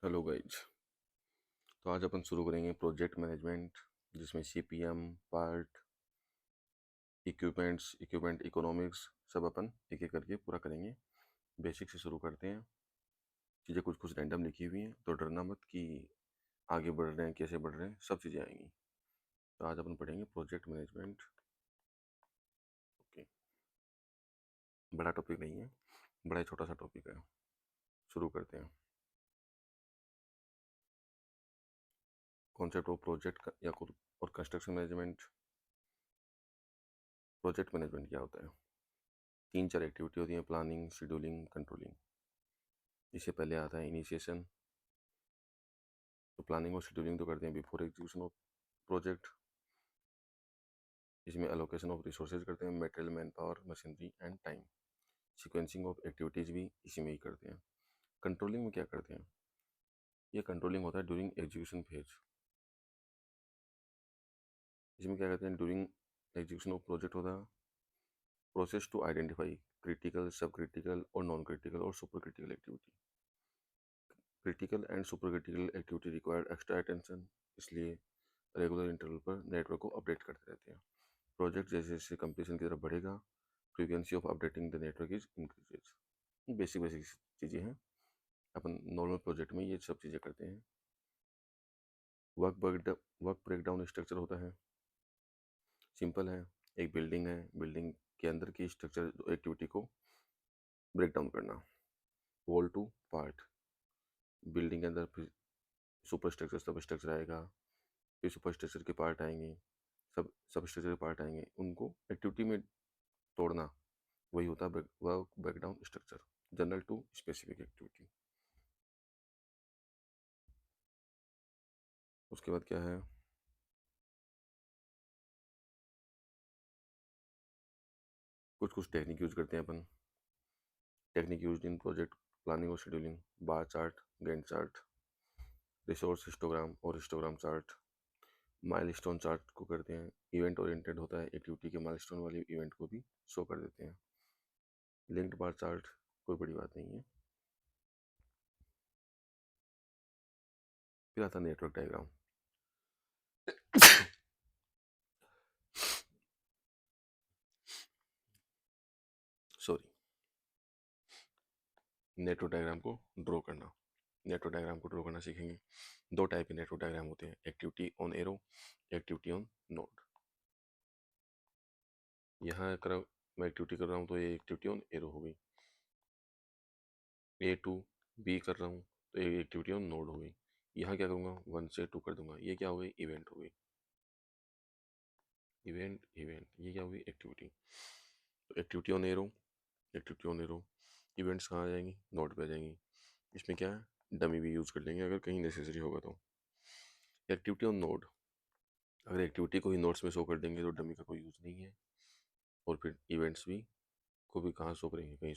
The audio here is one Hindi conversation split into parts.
Hello guys. तो आज अपन शुरू करेंगे प्रोजेक्ट मैनेजमेंट, जिसमें सीपीएम, पार्ट, इक्विपमेंट इकोनॉमिक्स सब अपन एक एक करके पूरा करेंगे। बेसिक से शुरू करते हैं। चीज़ें कुछ कुछ रैंडम लिखी हुई हैं, तो डरना मत कि आगे बढ़ रहे हैं कैसे बढ़ रहे हैं, सब चीज़ें आएंगी। तो आज अपन पढ़ेंगे प्रोजेक्ट मैनेजमेंट। ओके, बड़ा टॉपिक नहीं है, बड़ा ही छोटा सा टॉपिक है। शुरू करते हैं। कॉन्सेप्ट ऑफ प्रोजेक्ट या और कंस्ट्रक्शन मैनेजमेंट। प्रोजेक्ट मैनेजमेंट क्या होता है? 3-4 एक्टिविटी होती हैं: प्लानिंग, शेड्यूलिंग, कंट्रोलिंग। इससे पहले आता है इनिशिएशन। तो प्लानिंग और शेड्यूलिंग तो करते हैं बिफोर एग्जीक्यूशन ऑफ प्रोजेक्ट। इसमें एलोकेशन ऑफ रिसोर्सेज करते हैं: material, man power, machinery and time. Sequencing of activities भी इसी में ही करते हैं। कंट्रोलिंग में क्या करते हैं? ये कंट्रोलिंग होता है ड्यूरिंग एग्जीक्यूशन फेज। इसमें क्या कहते हैं? ड्यूरिंग एग्जीक्यूशन ऑफ प्रोजेक्ट होता है प्रोसेस टू आइडेंटिफाई क्रिटिकल, सब क्रिटिकल और नॉन क्रिटिकल और super critical activity. Critical and super critical activity required extra attention, इसलिए रेगुलर इंटरवल पर नेटवर्क को अपडेट करते रहते हैं। प्रोजेक्ट जैसे जैसे कंप्लीशन की तरफ बढ़ेगा, frequency of updating the network is increases. Basic basic चीज़ें हैं, अपन नॉर्मल प्रोजेक्ट में ये सब चीज़ें करते हैं। वर्क ब्रेकडाउन स्ट्रक्चर होता है, सिंपल है। एक बिल्डिंग है, बिल्डिंग के अंदर की स्ट्रक्चर एक्टिविटी को ब्रेक डाउन करना। वॉल टू पार्ट, बिल्डिंग के अंदर फिर सुपर स्ट्रक्चर, सब स्ट्रक्चर आएगा, फिर सुपर स्ट्रक्चर के पार्ट आएंगे, सब स्ट्रक्चर के पार्ट आएंगे, उनको एक्टिविटी में तोड़ना, वही होता है work breakdown structure. General to specific activity. उसके बाद क्या है? कुछ कुछ टेक्निक यूज करते हैं अपन। Technique use in project planning और scheduling: bar chart, Gantt chart, resource histogram और हिस्टोग्राम चार्ट। माइलस्टोन चार्ट को करते हैं इवेंट ओरिएंटेड होता है, एक्टिविटी के माइलस्टोन वाले इवेंट को भी शो कर देते हैं। लिंक्ड बार चार्ट कोई बड़ी बात नहीं है। फिर आता है network diagram. Sorry, network diagram को ड्रॉ करना। नेटवर्क डायग्राम को ड्रॉ करना सीखेंगे। दो टाइप के नेटवर्क डायग्राम होते हैं: activity on arrow, activity on node. यहाँ कर मैं एक्टिविटी कर रहा हूँ तो ये एक्टिविटी ऑन एरो हो गई। ए टू बी कर रहा हूँ तो ये एक्टिविटी ऑन नोड हो गई। यहाँ क्या करूँगा? 1 से 2 कर दूंगा, ये क्या हो गई? इवेंट हो गई। इवेंट इवेंट, ये क्या होगी? एक्टिविटी। तो activity on arrow, activity on arrow, events कहाँ आ जाएंगी? नोड पे आ जाएंगी। इसमें क्या है? डमी भी यूज़ कर लेंगे अगर कहीं नेसेसरी होगा तो। एक्टिविटी ऑन नोड, अगर एक्टिविटी को ही नोड्स में शो कर देंगे तो डमी का कोई यूज़ नहीं है। और फिर इवेंट्स भी को भी कहाँ शो करेंगे? कहीं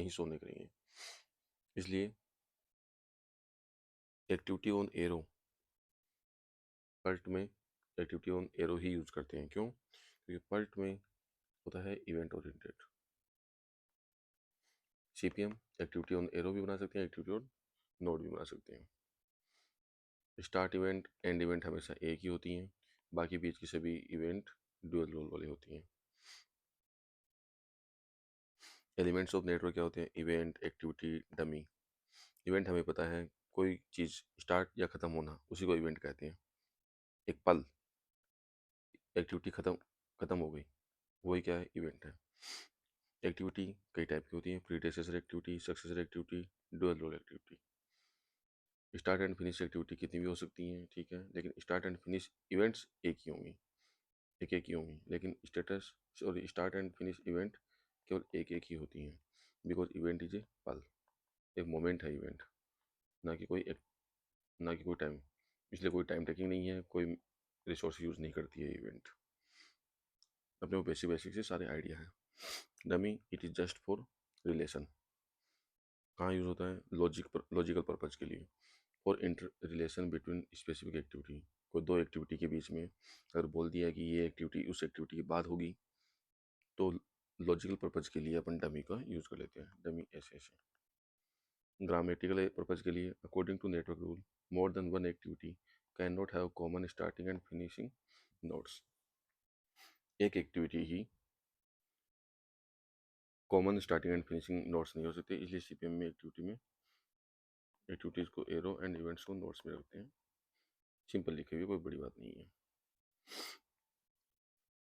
शो नहीं करेंगे। इसलिए एक्टिविटी ऑन एरो पर्ट में activity on arrow he use करते हैं। क्यों? क्योंकि पर्ट में होता है event oriented. CPM activity on arrow भी बना सकते हैं, एक्टिविटी ऑन नोड भी बना सकते हैं। स्टार्ट इवेंट, एंड इवेंट हमेशा एक ही होती हैं, बाकी बीच की सभी इवेंट ड्यूअल रोल वाली होती हैं। एलिमेंट्स ऑफ नेटवर्क क्या होते हैं? Event, activity, dummy. इवेंट हमें पता है, कोई चीज़ स्टार्ट या ख़त्म होना, उसी को इवेंट कहते हैं। एक पल, एक्टिविटी ख़त्म ख़त्म हो गई, वही क्या है? इवेंट है। एक्टिविटी कई टाइप की होती हैं: predecessor activity, successor activity, dual role activity. Start end finish activity कितनी भी हो सकती हैं, ठीक है, लेकिन स्टार्ट एंड फिनिश इवेंट्स एक ही होंगी, एक एक ही होंगी। लेकिन स्टेटस और स्टार्ट एंड फिनिश इवेंट केवल एक एक ही होती हैं, बिकॉज इवेंट इज ए पल, एक मोमेंट है इवेंट, ना कि कोई ना कि कोई टाइम। इसलिए कोई टाइम टेकिंग नहीं है, कोई रिसोर्स यूज़ नहीं करती है इवेंट। अपने को बेसिक बेसिक से सारे आइडिया है। Dummy it is just for relation. कहाँ यूज़ होता है? लॉजिकल पर्पज़ के लिए। For inter relation between specific activity, कोई दो एक्टिविटी के बीच में अगर बोल दिया कि ये एक्टिविटी उस एक्टिविटी के बाद होगी, तो लॉजिकल पर्पज़ के लिए अपन डमी का यूज़ कर लेते हैं। डमी ऐसे ऐसे। ग्रामेटिकल पर्पज के लिए according to network rule more than one activity can not have common starting and finishing nodes. एक एक्टिविटी ही common starting and finishing nodes नहीं हो सकते, इसलिए सीपीएम में एक्टिविटीज़ को एरो एंड इवेंट्स को नोड्स में रखते हैं। सिंपल लिखे हुए, कोई बड़ी बात नहीं है।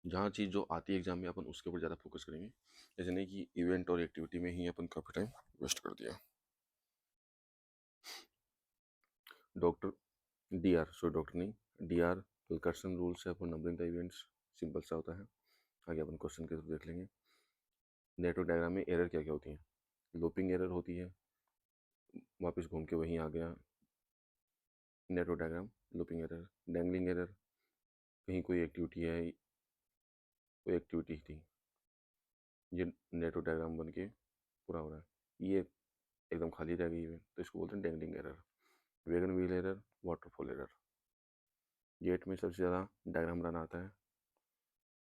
जहाँ चीज़ जो आती है एग्जाम में अपन उसके ऊपर ज़्यादा फोकस करेंगे, ऐसे नहीं कि इवेंट और एक्टिविटी में ही अपन काफ़ी टाइम वेस्ट कर दिया। डॉक्टर डॉक्टर नहीं, डीआर विल्कर्सन रूल से अपन नंबरिंग द इवेंट्स, सिंपल सा होता है। आगे अपन क्वेश्चन के थ्रू देख लेंगे। नेटवर्क डायग्राम में एरर क्या क्या होती है? लूपिंग एरर होती है, वापस घूम के वहीं आ गया network diagram. Looping error, dangling error, कहीं कोई एक्टिविटी थी, ये नेटवर्क डायग्राम बन के पूरा हो रहा है, ये एकदम खाली रह गई है, तो इसको बोलते हैं dangling error. Wagon wheel error, waterfall error. GATE में सबसे ज़्यादा डायग्राम बनाना आता है,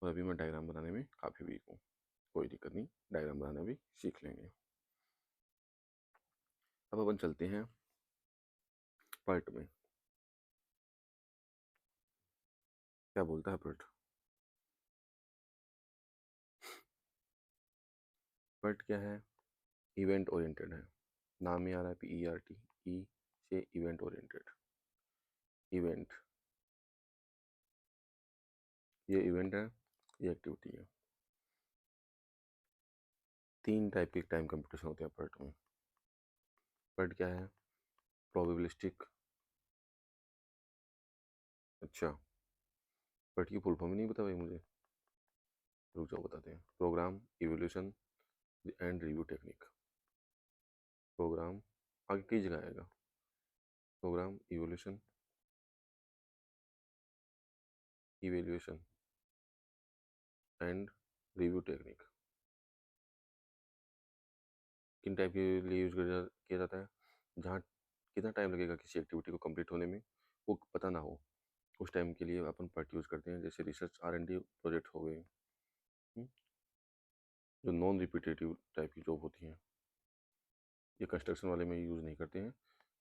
और अभी मैं डायग्राम बनाने में काफ़ी वीक हूँ, कोई दिक्कत नहीं, डायग्राम बनाना भी सीख लेंगे। अब अपन चलते हैं पर्ट में। क्या बोलता है पर्ट? पर्ट क्या है? इवेंट ओरिएंटेड है, नाम में आ रहा है PERT, ई से इवेंट ओरिएंटेड। इवेंट, ये इवेंट है, ये एक्टिविटी है। 3 टाइप के टाइम कंप्यूटेशन होते हैं पर्ट में। पर्ट क्या है? प्रोबेबिलिस्टिक। अच्छा, पर्ट की फुल फॉर्म ही नहीं पता भाई मुझे, रुक जाओ बताते हैं। Program evolution and review technique. Program आगे कई जगह आएगा, program evolution evaluation and review technique. किन टाइप के लिए यूज किया जाता है? जहाँ कितना टाइम लगेगा किसी एक्टिविटी को कंप्लीट होने में, वो पता ना हो, उस टाइम के लिए अपन पर्ट यूज़ करते हैं। जैसे रिसर्च R&D प्रोजेक्ट हो गए, जो नॉन रिपीटेटिव टाइप की जॉब होती हैं, ये कंस्ट्रक्शन वाले में यूज़ नहीं करते हैं,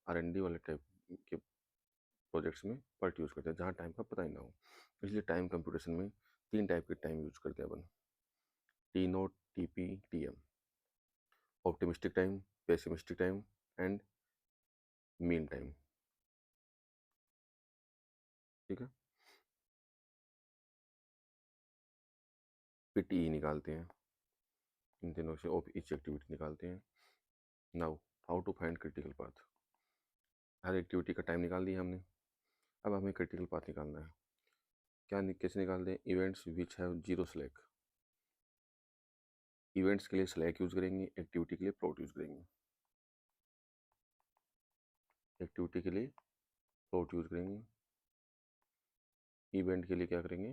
R&D वाले टाइप के प्रोजेक्ट्स में पर्ट यूज़ करते हैं, जहाँ टाइम का पता ही ना हो। इसलिए टाइम कंप्यूटेशन में 3 टाइप के टाइम यूज करते हैं अपन, T0, TP, TM। Optimistic time, pessimistic time and mean time. ठीक है, फिर TE निकालते हैं, इन तीनों से ईच एक्टिविटी निकालते हैं। Now how to find critical path. हर एक्टिविटी का टाइम निकाल दिया हमने, अब हमें क्रिटिकल पाथ निकालना है। कैसे निकालते हैं? Events which have zero slack. Events के लिए स्लैक यूज करेंगे, एक्टिविटी के लिए प्लॉट यूज करेंगे। एक्टिविटी के लिए प्लॉट यूज करेंगे, इवेंट के लिए क्या करेंगे?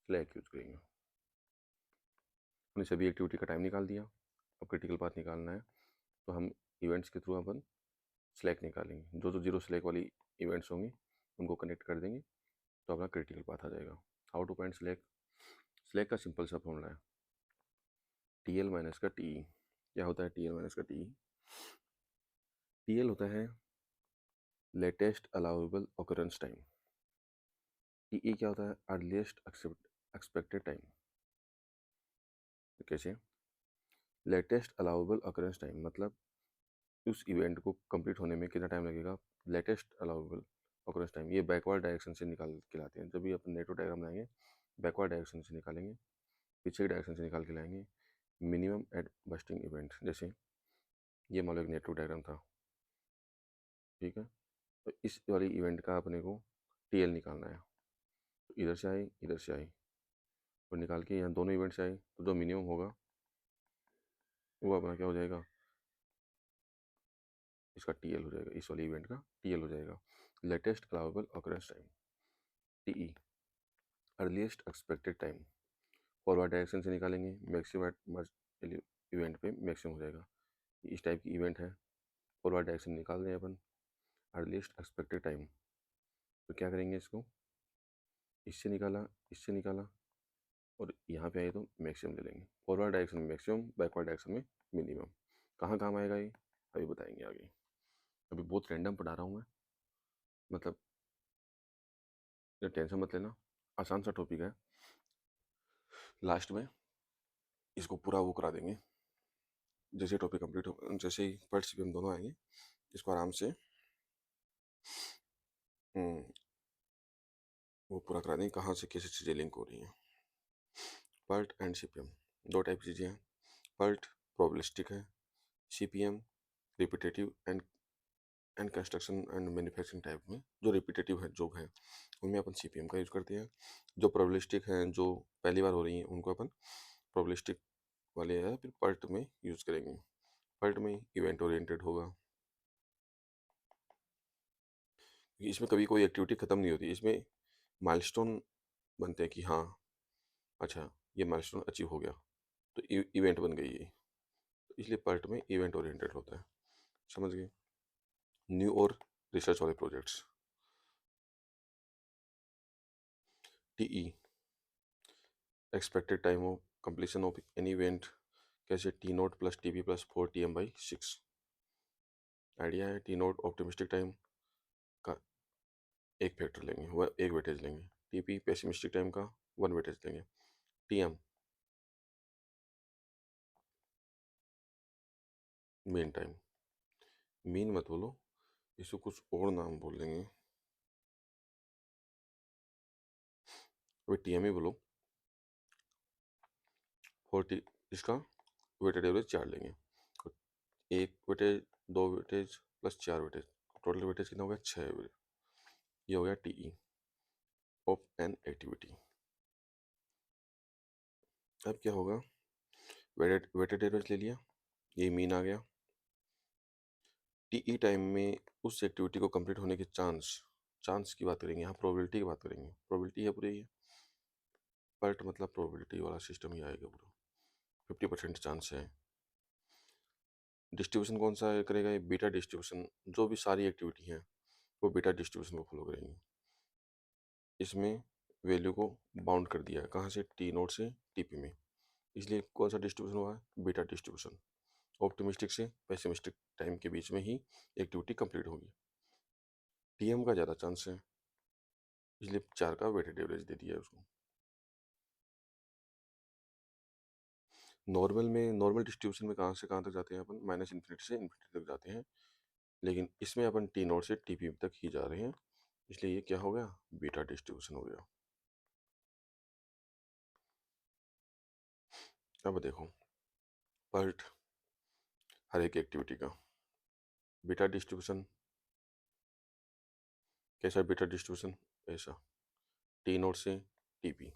स्लैक यूज करेंगे। हमने सभी एक्टिविटी का टाइम निकाल दिया, अब क्रिटिकल पाथ निकालना है, तो हम इवेंट्स के थ्रू अपन स्लैक निकालेंगे। जो जो जीरो स्लैक वाली इवेंट्स होंगी उनको कनेक्ट कर देंगे, तो अपना क्रिटिकल पाथ आ जाएगा। How to find slack? Slack का सिंपल सा फॉर्मूला है TL माइनस का TE। क्या होता है TL माइनस का TE? TL होता है latest allowable occurrence time. TE क्या होता है? Earliest expected time. कैसे? लेटेस्ट अलाउेबल ऑकरेंस टाइम मतलब उस इवेंट को कंप्लीट होने में कितना टाइम लगेगा, लेटेस्ट अलाउेबल ऑकरेंस टाइम। ये बैकवर्ड डायरेक्शन से निकाल के लाते हैं, जब भी अपन नेटवर्क डायग्राम बनाएंगे बैकवर्ड डायरेक्शन से निकालेंगे, पीछे की डायरेक्शन से निकाल के लाएंगे। मिनिमम एट बस्टिंग इवेंट, जैसे ये मान लो एक नेटवर्क डायग्राम था, ठीक है, तो इस वाली इवेंट का अपने को TL निकालना है। तो इधर से आई, इधर से आई, और निकाल के यहाँ दोनों इवेंट से आए, तो जो मिनिमम होगा वो अपना क्या हो जाएगा? इसका TL हो जाएगा, इस वाले इवेंट का TL हो जाएगा, latest allowable occurrence time. TE earliest expected time. Forward direction से निकालेंगे, मैक्सिमम इवेंट पे मैक्सिमम हो जाएगा। इस टाइप की इवेंट है, फॉरवर्ड डायरेक्शन निकाल रहे हैं अपन, अर्लीस्ट एक्सपेक्टेड टाइम, तो क्या करेंगे? इसको इससे निकाला, इससे निकाला, और यहाँ पे आए तो मैक्सिमम ले लेंगे। फॉरवर्ड डायरेक्शन में मैक्सिमम, बैकवर्ड डायरेक्शन में मिनिमम। कहाँ काम आएगा ये? अभी बताएंगे आगे। अभी बहुत रैंडम पढ़ा रहा हूँ मैं, मतलब टेंशन मत लेना, आसान सा टॉपिक है। लास्ट में इसको पूरा वो करा देंगे, जैसे टॉपिक कंप्लीट हो, जैसे ही पर्ट से भी हम दोनों आएंगे इसको आराम से हम्म, वो पूरा करा देंगे कहाँ से कैसे चीज़ें लिंक हो रही हैं। पर्ट एंड सीपीएम दो टाइप चीज़ें हैं। पर्ट प्रोबेबिलिस्टिक है, CPM repetitive and construction and manufacturing type में जो रिपीटेटिव है जॉब है उनमें अपन सीपीएम का यूज़ करते हैं। जो प्रोबेबिलिस्टिक हैं जो पहली बार हो रही हैं उनको अपन प्रोबेबिलिस्टिक वाले है फिर पर्ट में यूज़ करेंगे। पर्ट में इवेंट ओरिएंटेड होगा, इसमें कभी कोई एक्टिविटी ख़त्म नहीं होती, इसमें माइलस्टोन बनते हैं कि हाँ अच्छा ये माइलस्टोन अचीव हो गया तो इवेंट बन गई ये, तो इसलिए पर्ट में इवेंट ओरिएंटेड होता है। समझ गए। न्यू और रिसर्च वाले projects, TE expected time of completion of any event, कैसे T note plus T P plus 4 TM/6। Idea है टी नोट ऑप्टिमिस्टिक टाइम का एक फैक्टर लेंगे, वह एक वेटेज लेंगे। टी पी पेसिमिस्टिक टाइम का 1 वेटेज लेंगे। T M main time, mean मत बोलो, इसको कुछ और नाम बोल देंगे, अभी टी एम ही बोलो। 40 इसका वेटेड एवरेज 4 लेंगे, एक weightage 2 weightage plus 4 weightage, total weightage कितना हो गया 6 वेटेज। ये हो गया टीई ऑफ एन एक्टिविटी। अब क्या होगा, वेटेड एवरेज ले लिया, ये मीन आ गया। टीई टाइम में उस एक्टिविटी को कंप्लीट होने के चांस, चांस की बात करेंगे यहाँ, प्रोबेबिलिटी की बात करेंगे, प्रोबेबिलिटी है पूरी ये, पर्ट मतलब प्रोबेबिलिटी वाला सिस्टम ही आएगा पूरा। 50% चांस है। डिस्ट्रीब्यूशन कौन सा करेगा, ये बीटा डिस्ट्रीब्यूशन, जो भी सारी एक्टिविटी है वो बीटा डिस्ट्रीब्यूशन को फॉलो करेंगी। इसमें वैल्यू को बाउंड कर दिया है कहाँ से, टी नोट से टीपी में, इसलिए कौन सा डिस्ट्रीब्यूशन हुआ है, बीटा डिस्ट्रीब्यूशन। ऑप्टिमिस्टिक से पेसिमिस्टिक टाइम के बीच में ही एक्टिविटी कंप्लीट होगी। टीएम का ज़्यादा चांस है इसलिए 4 का वेटेड एवरेज दे दिया है उसको। नॉर्मल में, नॉर्मल डिस्ट्रीब्यूशन में कहाँ से कहाँ तक जाते हैं अपन, -∞ से इन्फिनिटी तक जाते हैं, लेकिन इसमें अपन टी नोट से टीपी तक ही जा रहे हैं, इसलिए ये क्या हो गया, बीटा डिस्ट्रीब्यूशन हो गया। अब देखो पर्ट हर एक एक्टिविटी का बीटा डिस्ट्रीब्यूशन कैसा, बीटा डिस्ट्रीब्यूशन ऐसा, टी नोट से टीपी,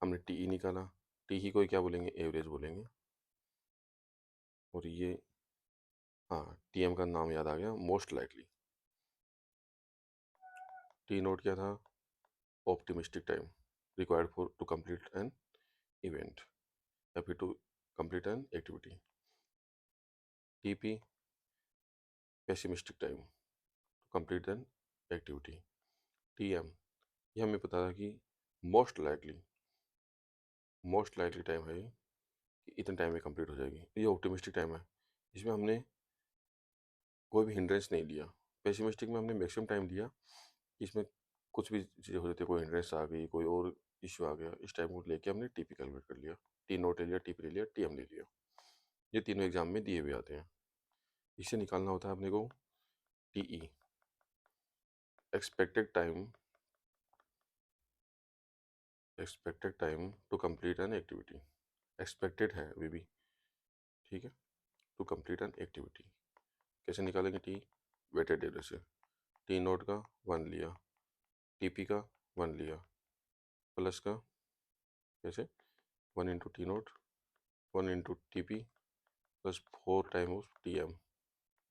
हमने टीई निकाला, टी ही को क्या बोलेंगे, एवरेज बोलेंगे, और ये हाँ टीएम का नाम याद आ गया, मोस्ट लाइकली। टी नोट क्या था, optimistic time required for to complete an event या फिर to complete an activity. TP pessimistic time to complete an activity. TM ये हमें पता था कि मोस्ट लाइकली टाइम है कि इतने टाइम में कंप्लीट हो जाएगी, ये ऑप्टिमिस्टिक टाइम है, इसमें हमने कोई भी हिंड्रेंस नहीं लिया। पेसिमिस्टिक में हमने मैक्सिमम टाइम लिया, इसमें कुछ भी चीज़ें हो जाती है, कोई हिंड्रेंस आ गई, कोई और इश्यू आ गया, इस टाइम को लेके हमने टीपी कैलकुलेट कर लिया, टी नोट ले लिया, टीपी ले लिया, टीएम ले लिया। ये तीनों एग्जाम में दिए हुए आते हैं। इसे निकालना होता है अपने को, TE expected time, expected time to complete an activity, expected है अभी भी, ठीक है, टू कंप्लीट एन एक्टिविटी। कैसे निकालेंगे, टी वेटेड एवरेज से, टी नोट का 1 लिया, टीपी का 1 लिया, प्लस का कैसे 1 into T naught 1 into T P plus 4 time of T M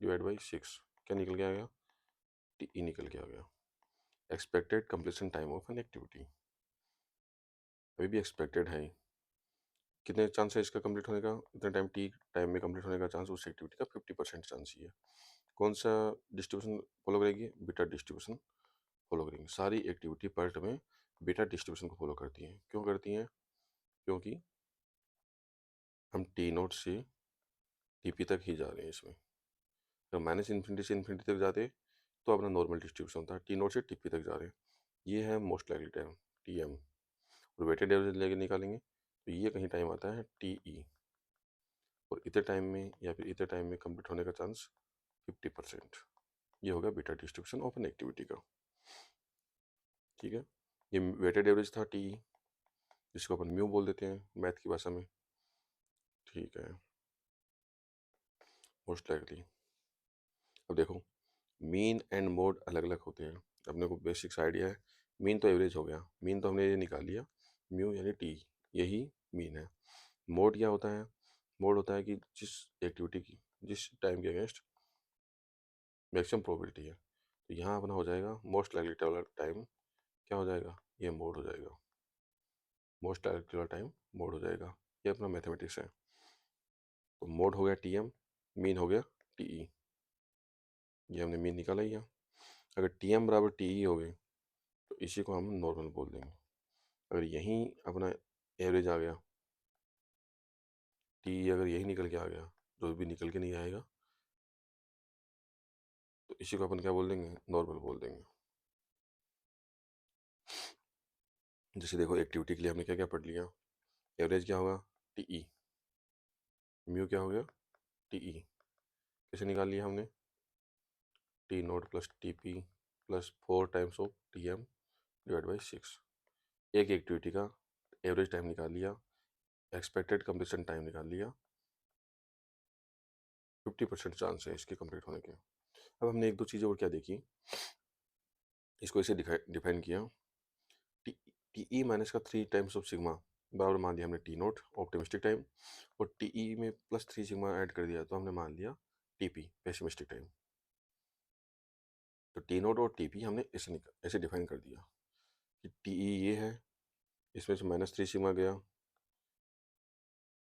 divide by 6, क्या निकल के आ गया, टी ई निकल के आ गया। Expected completion time of an activity अभी भी एक्सपेक्टेड है, कितने चांस है इसका कंप्लीट होने का, इतने टाइम में कंप्लीट होने का चांस उस एक्टिविटी का 50% चांस ही है। कौन सा डिस्ट्रीब्यूशन फॉलो करेगी, बीटा डिस्ट्रीब्यूशन फॉलो करेंगे, सारी एक्टिविटी पर्ट में बीटा डिस्ट्रीब्यूशन को फॉलो करती हैं। क्यों करती हैं, क्योंकि हम टी नोट से टीपी तक ही जा रहे हैं इसमें, अगर माइनस इन्फिनिटी से इन्फिनिटी तक जाते तो अपना नॉर्मल डिस्ट्रीब्यूशन होता है, टी नोट से टी तक जा रहे हैं, ये है most likely time T M. और वेटेड एवरेज लेके निकालेंगे तो ये कहीं टाइम आता है टी ई, और इतने टाइम में या फिर इतने टाइम में कंप्लीट होने का चांस 50%। ये होगा beta distribution of an activity का। ठीक है, ये वेटेड एवरेज था टी, जिसको अपन म्यू बोल देते हैं मैथ की भाषा में। ठीक है, मोस्ट लाइकली। अब देखो, मीन एंड मोड अलग अलग होते हैं, अपने को बेसिक्स आइडिया है। मीन तो एवरेज हो गया, मीन तो हमने ये निकाल लिया, म्यू यानी टी, यही मीन है। मोड क्या होता है? मोड होता है कि जिस एक्टिविटी की जिस टाइम के अगेंस्ट मैक्सिमम प्रोबेबिलिटी है, तो यहाँ अपना हो जाएगा मोस्ट लाइकली वाला टाइम, क्या हो जाएगा, ये मोड हो जाएगा, मोस्ट लाइकली वाला टाइम मोड हो जाएगा। ये अपना मैथमेटिक्स है। तो मोड हो गया टी एम, मीन हो गया टी ई, ये हमने मीन निकाला ही है। अगर टी एम बराबर टी ई हो गए तो इसी को हम नॉर्मल बोल देंगे। अगर यहीं अपना एवरेज आ गया, टी अगर यही निकल के आ गया, जो भी निकल के नहीं आएगा, तो इसी को अपन क्या बोल देंगे, नॉर्मल बोल देंगे। जैसे देखो, एक्टिविटी के लिए हमने क्या क्या पढ़ लिया, एवरेज क्या होगा, टी ई, म्यू क्या हो गया, टी ई, कैसे निकाल लिया हमने, T note plus T P plus 4 times of T M divide by 6। एक एक्टिविटी का एवरेज टाइम निकाल लिया, एक्सपेक्टेड कंप्लीशन टाइम निकाल लिया, 50% चांस है इसके कंप्लीट होने के। अब हमने एक दो चीज़ें और क्या देखी, इसको इसे डिफाइन किया, टी टी ई माइनस का 3 टाइम्स ऑफ सिग्मा बराबर मान लिया हमने टी नोट ऑप्टिमिस्टिक टाइम, और टी ई में प्लस 3 सिग्मा ऐड कर दिया तो हमने मान लिया टी पी पेसिमिस्टिक टाइम। तो टी नोट और टी पी हमने ऐसे डिफाइन कर दिया कि टी ई ये है, इसमें से -3 सिग्मा गया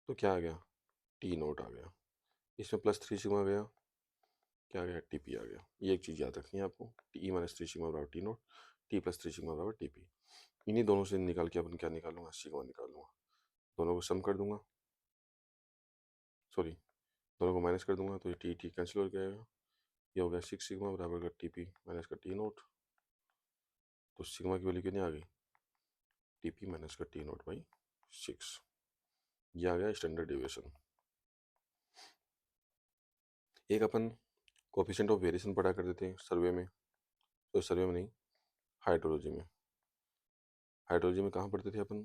तो क्या आ गया, टी नोट आ गया, इसमें +3 सिग्मा गया, क्या आ गया, टी पी आ गया। ये एक चीज़ याद रखनी है आपको, टी ई -3 सिग्मा बराबर टी नोट, टी +3 सिग्मा बराबर टी पी। इन्हीं दोनों से निकाल के अपन क्या निकालूंगा, सिग्मा निकालूंगा, दोनों को सम कर दूंगा, सॉरी दोनों को माइनस कर दूंगा, तो ये टी टी कैंसिल हो जाएगा, ये हो गया 6 सिग्मा बराबर का टी पी माइनस का टी नोट। तो सिग्मा की वैल्यू कितनी आ गई, टी पी माइनस का टी नोट बाई 6, ये आ गया स्टैंडर्ड डेविएशन। एक अपन कोफिशिएंट ऑफ वेरिएशन पढ़ा करते थे सर्वे में, तो सर्वे में नहीं, हाइड्रोलॉजी में। हाइड्रोलॉजी में कहाँ पढ़ते थे अपन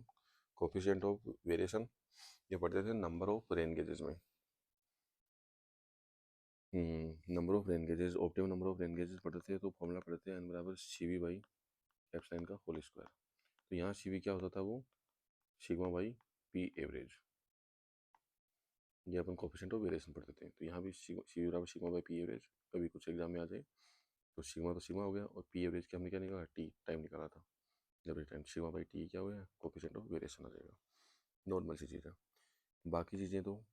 कोफिशिएंट ऑफ वेरिएशन, ये पढ़ते थे नंबर ऑफ रेन गेजेस में। Number of rain gauges, optimum number of rain gauges पढ़ते थे, तो फॉर्मूला पढ़ते थे एन बराबर सी वी बाई एप्सिलॉन का होल स्क्वायर। तो यहाँ सी वी क्या होता था, वो सिग्मा बाई पी एवरेज, ये अपन कोफिशिएंट ऑफ वेरिएशन पढ़ते थे। तो यहाँ भी सी वी बराबर सिग्मा बाई पी एवरेज, कभी कुछ एग्जाम में आ जाए तो सिग्मा हो गया, और पी एवरेज के हमने क्या निकाला, टी टाइम निकाला था, जब टाइम सिग्मा बाई टी क्या हो गया, कोफिशिएंट ऑफ वेरिएशन आ जाएगा। नॉर्मल सी चीज़ है, बाकी चीज़ें तो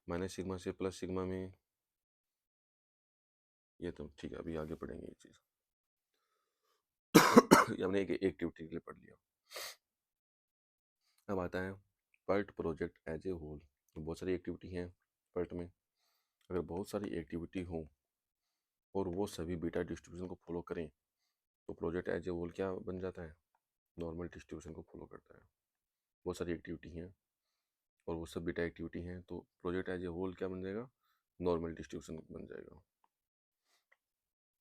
माइनस सिग्मा से प्लस सिग्मा में, ये तो ठीक है, अभी आगे पढ़ेंगे ये चीज़। ये हमने एक एक्टिविटी के लिए पढ़ लिया। अब आता है PERT project as a whole. बहुत सारी एक्टिविटी हैं पर्ट में, अगर बहुत सारी एक्टिविटी हो और वो सभी बीटा डिस्ट्रीब्यूशन को फॉलो करें तो प्रोजेक्ट एज ए होल क्या बन जाता है, नॉर्मल डिस्ट्रीब्यूशन को फॉलो करता है। बहुत सारी एक्टिविटी हैं और वो सब बीटा एक्टिविटी हैं, तो प्रोजेक्ट एज ए होल क्या बन जाएगा, नॉर्मल डिस्ट्रीब्यूशन बन जाएगा।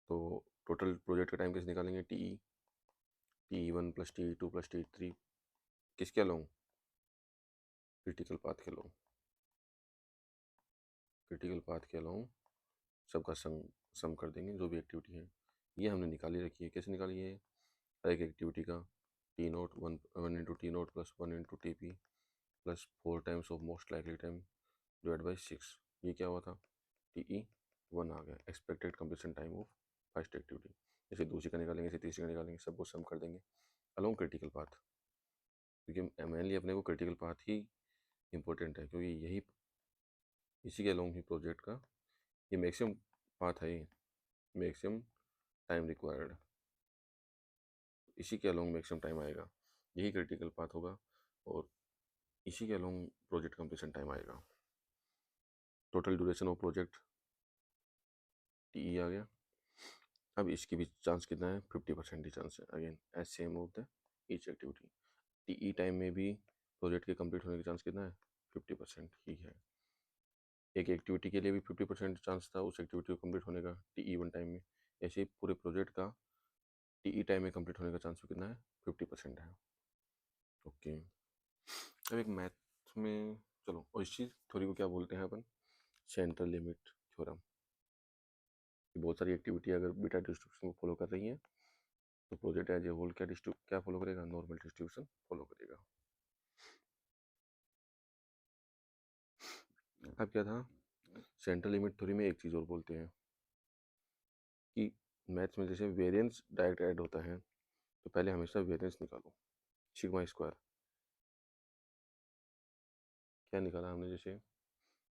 तो टोटल प्रोजेक्ट का टाइम कैसे निकालेंगे, टी1 प्लस टी2 प्लस टी3, किसके अलाउ, क्रिटिकल पाथ के अलाउ, क्रिटिकल पाथ के अलाउ सबका सम कर देंगे जो भी एक्टिविटी है। ये हमने निकाली रखी है, कैसे निकाली है, हर एक एक्टिविटी का T naught 1 into T note plus 1 into T P plus 4 times of most likely time divide by 6। ये क्या हुआ था, टी ई 1 आ गया, expected completion time of first activity. जैसे दूसरी का निकालेंगे, जैसे तीसरी का निकालेंगे, सबको सम कर देंगे अलोंग क्रिटिकल पाथ, क्योंकि मेनली अपने को क्रिटिकल पाथ ही इंपॉर्टेंट है, क्योंकि यही इसी के अलोंग ही प्रोजेक्ट का ये मैक्सिमम पाथ है, मैक्सिमम टाइम रिक्वायर्ड, इसी के अलोंग मैक्सिमम टाइम आएगा, यही क्रिटिकल पाथ होगा। और इसी के अलोंग प्रोजेक्ट कंप्लीशन टाइम आएगा। Total duration of project T आ गया। अब इसकी भी चांस कितना है, 50% ही चांस है। Again as same of the each activity. T time में भी प्रोजेक्ट के कंप्लीट होने का चांस कितना है, 50% ही है। एक एक्टिविटी के लिए भी 50% चांस था उस एक्टिविटी को कंप्लीट होने का टी1 टाइम में, ऐसे ही पूरे प्रोजेक्ट का टी टाइम में कंप्लीट होने का चांस भी कितना है, 50% है। ओके, अब एक मैथ में, चलो, और इस चीज़ थ्योरी को क्या बोलते हैं अपन, सेंट्रल लिमिट थ्योरम। बहुत सारी एक्टिविटी अगर बीटा डिस्ट्रीब्यूशन को फॉलो कर रही हैं तो प्रोजेक्ट एज ए होल क्या फॉलो करेगा, नॉर्मल डिस्ट्रीब्यूशन फॉलो करेगा। अब क्या था, सेंट्रल लिमिट थ्योरी में एक चीज़ और बोलते हैं कि मैथ्स में जैसे वेरिएंस डायरेक्ट ऐड होता है तो पहले हमेशा वेरिएंस निकालो, सिग्मा स्क्वायर। क्या निकाला हमने, जैसे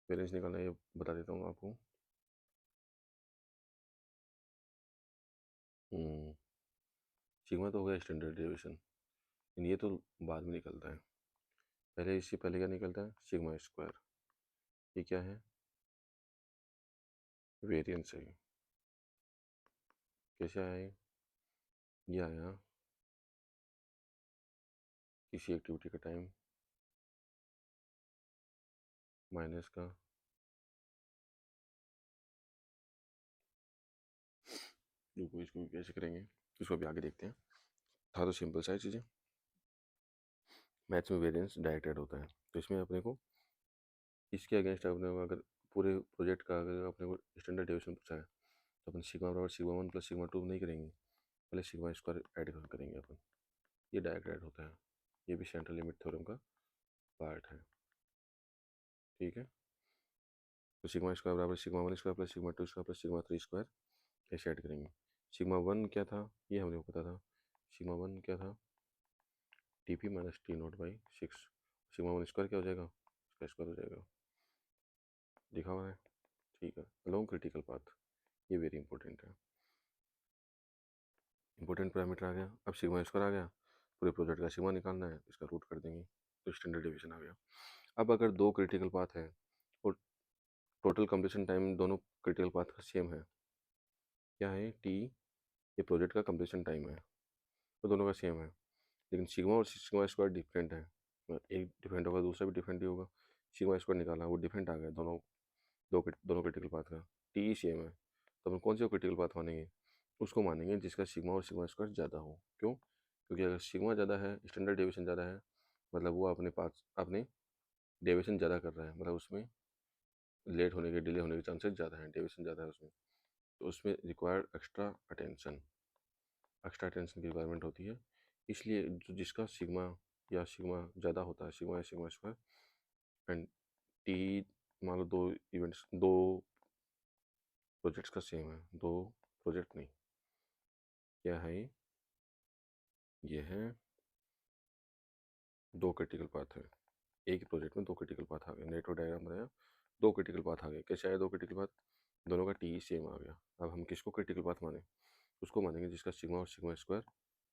वेरिएंस निकालना ये बता देता हूँ आपको। सिग्मा तो हो गया स्टैंडर्ड डेविएशन, ये तो बाद में निकलता है। पहले इससे पहले क्या निकलता है, सिग्मा स्क्वायर। ये क्या है, वेरिएंस है। कैसे आया ये आया किसी एक्टिविटी का टाइम माइनस का रुको, इसको भी कैसे करेंगे, इसको भी आगे देखते हैं। था तो सिंपल सा चीज़ें। मैथ्स में वेरिएंस डायरेक्ट ऐड होता है तो इसमें अपने को इसके अगेंस्ट अपने को अगर पूरे प्रोजेक्ट का अगर अपने को स्टैंडर्ड डेविएशन पूछा है तो अपन सिग्मा बराबर सिग्मा 1 प्लस सिग्मा 2 नहीं करेंगे, पहले सिग्मा स्क्वायर ऐड करेंगे अपन। ये डायरेक्ट ऐड होता है, ये भी सेंट्रल लिमिट थ्योरम का पार्ट है। ठीक है, तो सिग्मा स्क्वायर बराबर sigma 1 square plus sigma 2 square plus sigma 3 square ऐसे ऐड करेंगे। सिग्मा 1 क्या था, ये हमें पता था, सिग्मा 1 क्या था, T P minus T not by 6। Sigma 1 square क्या हो जाएगा, इसका स्क्वायर हो जाएगा, लिखा हुआ है। ठीक है, अलोंग क्रिटिकल पाथ, ये वेरी इंपॉर्टेंट है। इंपॉर्टेंट पैरामीटर आ गया। अब सिग्मा स्क्वायर आ गया, पूरे प्रोजेक्ट का सिग्मा निकालना है, इसका रूट कर देंगे तो स्टैंडर्ड डेविएशन आ गया। अब अगर दो क्रिटिकल पाथ है और टोटल कंप्लीशन टाइम दोनों क्रिटिकल पाथ का सेम है, क्या है टी, ये प्रोजेक्ट का कंप्लीशन टाइम है, तो दोनों का सेम है, लेकिन सिग्मा और सिग्मा स्क्वायर डिफरेंट है। एक डिफरेंट होगा, दूसरा भी डिफरेंट ही होगा। सिग्मा स्क्वायर निकाला, वो डिफरेंट आ गया दोनों, दोनों क्रिटिकल पाथ का। टी सेम है, तो अपन कौन से क्रिटिकल पाथ मानेंगे, उसको मानेंगे जिसका सिग्मा और सिग्मा स्क्वायर ज़्यादा हो। क्यों, क्योंकि अगर सिग्मा ज़्यादा है, स्टैंडर्ड डेविएशन ज़्यादा है, मतलब वो अपने पास अपने डेविएशन ज़्यादा कर रहा है, मतलब उसमें लेट होने के, डिले होने के चांसेस ज़्यादा हैं, डेविएशन ज़्यादा है उसमें, तो उसमें रिक्वायर्ड एक्स्ट्रा अटेंशन की रिक्वायरमेंट होती है। इसलिए जो जिसका सिग्मा या सिग्मा ज़्यादा होता है, सिग्मा या सिग्मा स्क्वायर, एंड टी मान लो दो इवेंट्स, दो प्रोजेक्ट्स का सेम है, दो प्रोजेक्ट नहीं, क्या है ये है दो क्रिटिकल पाथ है। एक ही प्रोजेक्ट में दो क्रिटिकल पाथ आ गए, नेटवर्क डायग्राम बनाया, दो क्रिटिकल पाथ आ गए। कैसे आए दो क्रिटिकल पाथ, दोनों का टी सेम आ गया। अब हम किसको क्रिटिकल पाथ माने, उसको मानेंगे जिसका सिग्मा और सिग्मा स्क्वायर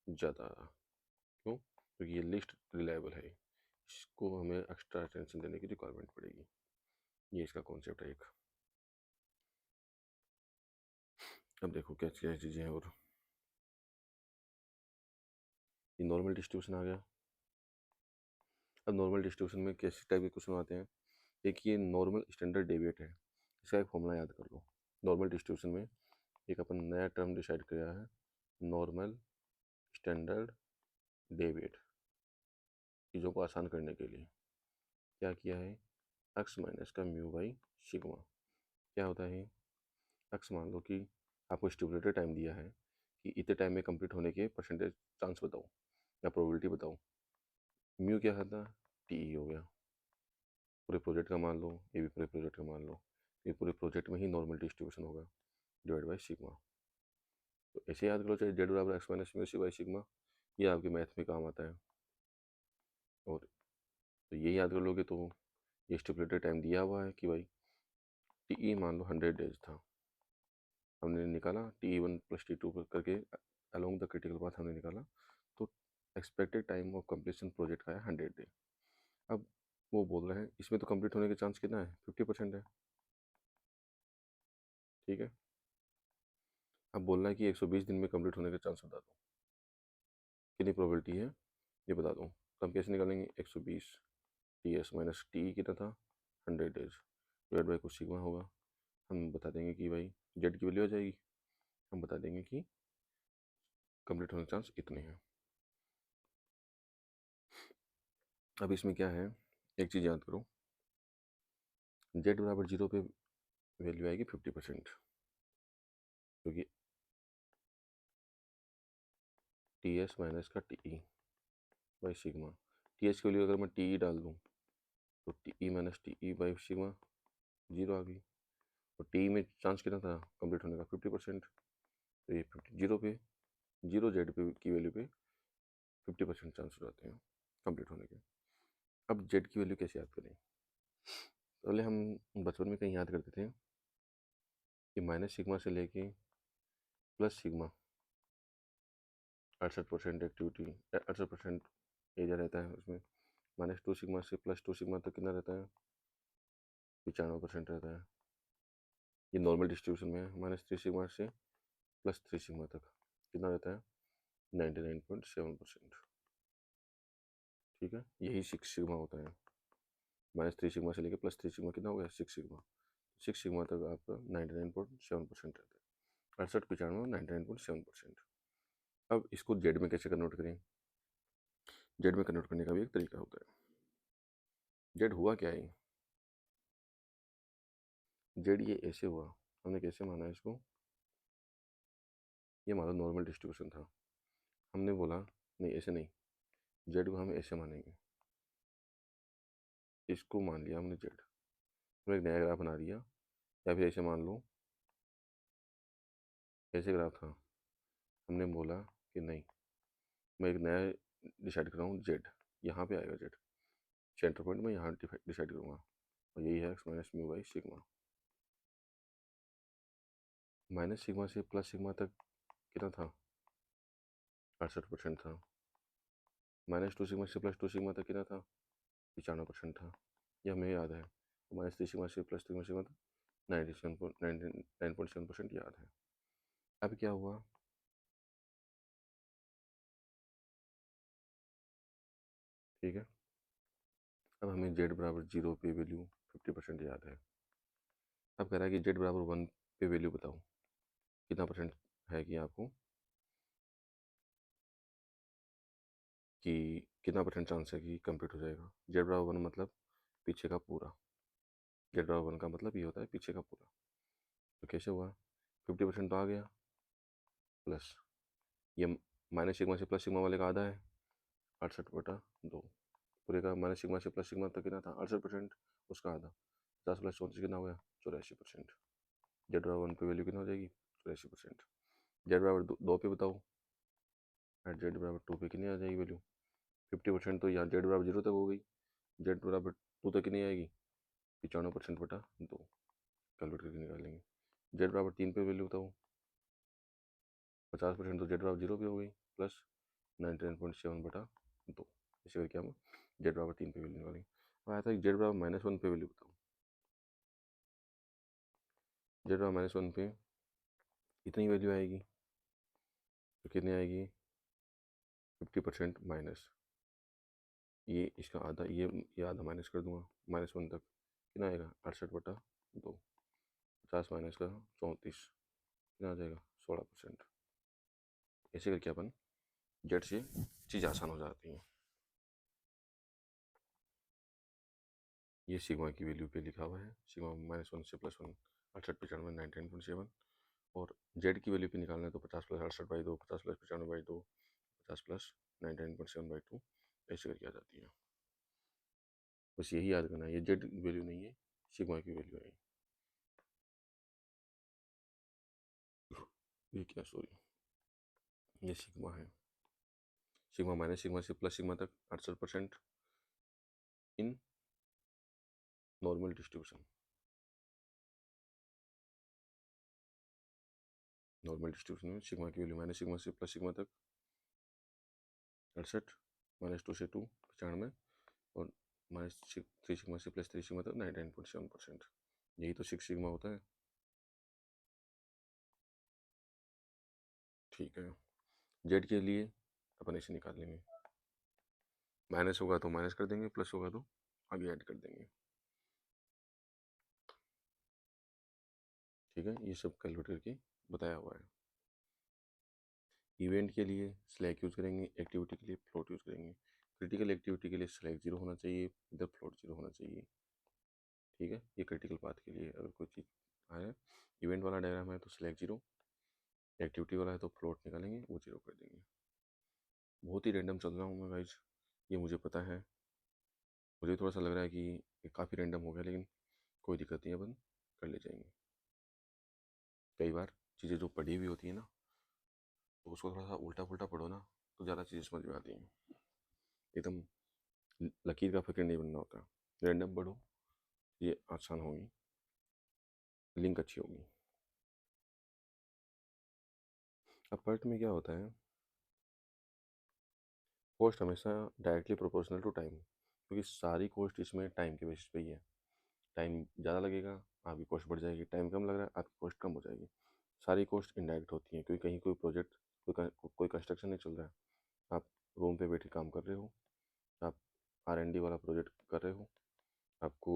ज़्यादा आ। क्यों, क्योंकि ये लिस्ट रिलायबल है, इसको हमें एक्स्ट्रा अटेंशन देने की रिक्वायरमेंट पड़ेगी। ये इसका कॉन्सेप्ट है एक। अब देखो क्या क्या चीज़ें हैं, और ये नॉर्मल डिस्ट्रीब्यूशन आ गया। अब नॉर्मल डिस्ट्रीब्यूशन में कैसे टाइप के क्वेश्चन आते हैं, एक ये नॉर्मल स्टैंडर्ड डेविएट है, इसका एक फॉर्मूला याद कर लो। नॉर्मल डिस्ट्रीब्यूशन में एक अपन नया टर्म डिसाइड किया है, नॉर्मल स्टैंडर्ड डेविएट। चीज़ों को आसान करने के लिए क्या किया है, एक्स माइनस का म्यू बाई सिग्मा। क्या होता है, एक्स मान लो कि आपको स्टिपुलेटेड टाइम दिया है कि इतने टाइम में कंप्लीट होने के परसेंटेज चांस बताओ या प्रोबेबिलिटी बताओ। म्यू क्या था, टी हो गया, पूरे प्रोजेक्ट का मान लो, ये भी पूरे प्रोजेक्ट का मान लो, ये पूरे प्रोजेक्ट में ही नॉर्मल डिस्ट्रीब्यूशन होगा डिवाइड बाई सिग्मा। तो ऐसे याद करो, चाहे जेड बराबर X minus mu C by sigma, ये आपके मैथ में काम आता है। और तो ये याद कर लोगे तो ये स्टिपुलेटेड टाइम दिया हुआ है कि भाई टी मान लो 100 डेज था, हमने निकाला T1 प्लस T2 करके अलोंग द क्रिटिकल पाथ हमने निकाला, तो expected time of completion project का है 100 डे। अब इसमें तो कंप्लीट होने के चांस कितना है, 50% है। ठीक है, अब बोलना है कि 120 दिन में कंप्लीट होने के चांस बता दो, कितनी प्रोबेबिलिटी है ये बता दो। तो हम कैसे निकालेंगे, 120 टी एस माइनस टी कितना था, 100 डेज, डिवाइड बाई कुछ सिग्मा होगा। हम बता देंगे कि भाई जेड की वैल्यू आ जाएगी, हम बता देंगे कि कंप्लीट होने के चांस इतने हैं। अब इसमें क्या है, एक चीज़ याद करो, जेड बराबर 0 पे वैल्यू आएगी 50%, क्योंकि टी एस माइनस का T E by sigma. T S की वैल्यू अगर मैं टी ई डाल दूँ तो T E minus T E by sigma 0 आ गई, और टी ई में चांस कितना था कंप्लीट होने का, 50%। तो ये 0 पे 0 जेड पे की वैल्यू पे 50% चांस हो जाते हैं कंप्लीट होने के। अब जेड की वैल्यू कैसे याद करें, पहले हम बचपन में कहीं याद करते थे कि माइनस सिग्मा से लेके प्लस सिग्मा 68% एक्टिविटी, 68% एरिया रहता है उसमें, -2 सिग्मा से +2 सिग्मा तक कितना रहता है, 95% रहता है। ये नॉर्मल डिस्ट्रीब्यूशन में है। -3 सिग्मा से +3 सिग्मा तक कितना रहता है, 99.7%। ठीक है, यही 6 सिग्मा होता है। -3 सिग्मा से लेकर +3 सिग्मा कितना हो गया, 6 सिग्मा। 6 सिग्मा तक आपका 99.7% रहता है। 68, 95, 99.7%। अब इसको जेड में कैसे कन्वर्ट करें, जेड में कन्वर्ट करने का भी एक तरीका होता है। जेड हुआ क्या है, जेड ये ऐसे हुआ, हमने कैसे माना इसको, ये हमारा नॉर्मल डिस्ट्रीब्यूशन था। हमने बोला नहीं ऐसे नहीं, जेड को हम ऐसे मानेंगे, इसको मान लिया हमने जेड, हमने एक नया ग्राफ बना दिया, या फिर ऐसे मान लो ऐसे ग्राफ था, हमने बोला कि नहीं मैं एक नया डिसाइड कर रहा हूँ जेड, यहाँ पे आएगा जेड, सेंटर पॉइंट में यहाँ डिसाइड करूँगा, और यही है x minus mu by sigma. Minus sigma से प्लस सिग्मा तक कितना था, 68% था। -2 सिग्मा से +2 सिग्मा तक कितना था, 95% था, ये हमें याद है। -3 सिग्मा से +3 सिग्मा तक 97.7% याद है। अब क्या हुआ, ठीक है, अब हमें जेड बराबर 0 पे वैल्यू 50% याद है। अब कह रहा है कि जेड बराबर 1 पे वैल्यू बताओ, कितना परसेंट है कि आपको, कि कितना परसेंट चांस है कि कंप्लीट हो जाएगा। जेड बराबर 1 मतलब पीछे का पूरा, जेड बराबर 1 का मतलब ये होता है पीछे का पूरा। तो कैसे हुआ, 50% तो आ गया, प्लस ये माइनस सिग्मा से प्लस सिग्मा वाले का आधा है, 68/2, पूरे का माइनस सिग्मा से प्लस सिग्मा तक कितना था 68%, उसका आधा, 50 + 34 कितना हो गया, 84%। जेड बराबर 1 पे वैल्यू कितना हो जाएगी, 84%। जेड बराबर 2 पे बताओ, एट जेड बराबर 2 पे कितनी आ जाएगी वैल्यू, 50% तो यहाँ जेड बराबर 0 तक हो गई, जेड बराबर 2 तक कितनी आएगी, 95%/2, कैलकुलेट करके निकालेंगे। जेड बराबर 3 पे वैल्यू बताओ, 50% तो जेड बराबर 0 पे हो गई, प्लस 99.7/2, इसे करके हम जेड बराबर 3 पे वैल्यू निकालेंगे। अब आया था जेड बराबर -1 पे वैल्यू बताओ, जेड बराबर -1 पे इतनी वैल्यू आएगी, तो कितनी आएगी, 50% माइनस ये इसका आधा, ये आधा माइनस कर दूंगा, -1 तक कितना आएगा, 68/2, 50 माइनस का 34, कितना आ जाएगा, 16%। ऐसे करके अपन जेड से चीज़ आसान हो जाती है। ये सिग्मा की वैल्यू पे लिखा हुआ है, सिग्मा -1 से +1, 68, 95, 99.7, और जेड की वैल्यू पे निकालना है तो 50 + 68/2, 50 + 95/2, 50 + 99.7/2, ऐसे करके आ जाती है। बस यही याद करना है, ये जेड वैल्यू नहीं है, सिग्मा की वैल्यू है। ये क्या, सॉरी, ये सिग्मा है, सिग्मा माइनस सिग्मा से प्लस सिग्मा तक 68% in normal distribution, normal distribution में सिग्मा की वैल्यू माइनस सिग्मा से प्लस सिग्मा तक 68, -2 से 2 95, और minus 3 sigma C plus 3 sigma तो 99.7%। यही तो 6 सिग्मा होता है। ठीक है, जेड के लिए अपन इसे निकाल लेंगे। माइनस होगा तो माइनस कर देंगे, प्लस होगा तो आगे ऐड कर देंगे। ठीक है, ये सब कैलकुलेट करके बताया हुआ है। इवेंट के लिए स्लैक यूज़ करेंगे, एक्टिविटी के लिए फ्लोट यूज़ करेंगे। क्रिटिकल एक्टिविटी के लिए स्लैक 0 होना चाहिए, इधर फ्लोट 0 होना चाहिए। ठीक है, ये क्रिटिकल पाथ के लिए अगर कोई चीज़ आए, इवेंट वाला डायग्राम है तो स्लैक 0, एक्टिविटी वाला है तो फ्लोट निकालेंगे, वो 0 कर देंगे। बहुत ही रैंडम चल रहा हूँ मैं गाइज, ये मुझे पता है। मुझे थोड़ा सा लग रहा है कि ये काफ़ी रैंडम हो गया, लेकिन कोई दिक्कत नहीं, अपन कर ले जाएंगे। कई बार चीज़ें जो पढ़ी हुई होती है ना, तो उसको थोड़ा सा उल्टा पुल्टा पढ़ो ना, तो ज़्यादा चीज़ें समझ में आती हैं। एकदम लकीर का फिक्र नहीं बनना होता, रैंडम पढ़ो, ये आसान होगी, लिंक अच्छी होगी। अब पार्ट में क्या होता है, कॉस्ट हमेशा डायरेक्टली प्रोपोर्शनल टू टाइम, क्योंकि सारी कॉस्ट इसमें टाइम के बेसिस पे ही है। टाइम ज़्यादा लगेगा, आपकी कॉस्ट बढ़ जाएगी। टाइम कम लग रहा है, आपकी कॉस्ट कम हो जाएगी। सारी कॉस्ट इनडायरेक्ट होती हैं, क्योंकि कहीं कोई प्रोजेक्ट, कोई कंस्ट्रक्शन नहीं चल रहा है, आप रूम पे बैठे काम कर रहे हो, आप R&D वाला प्रोजेक्ट कर रहे हो, आपको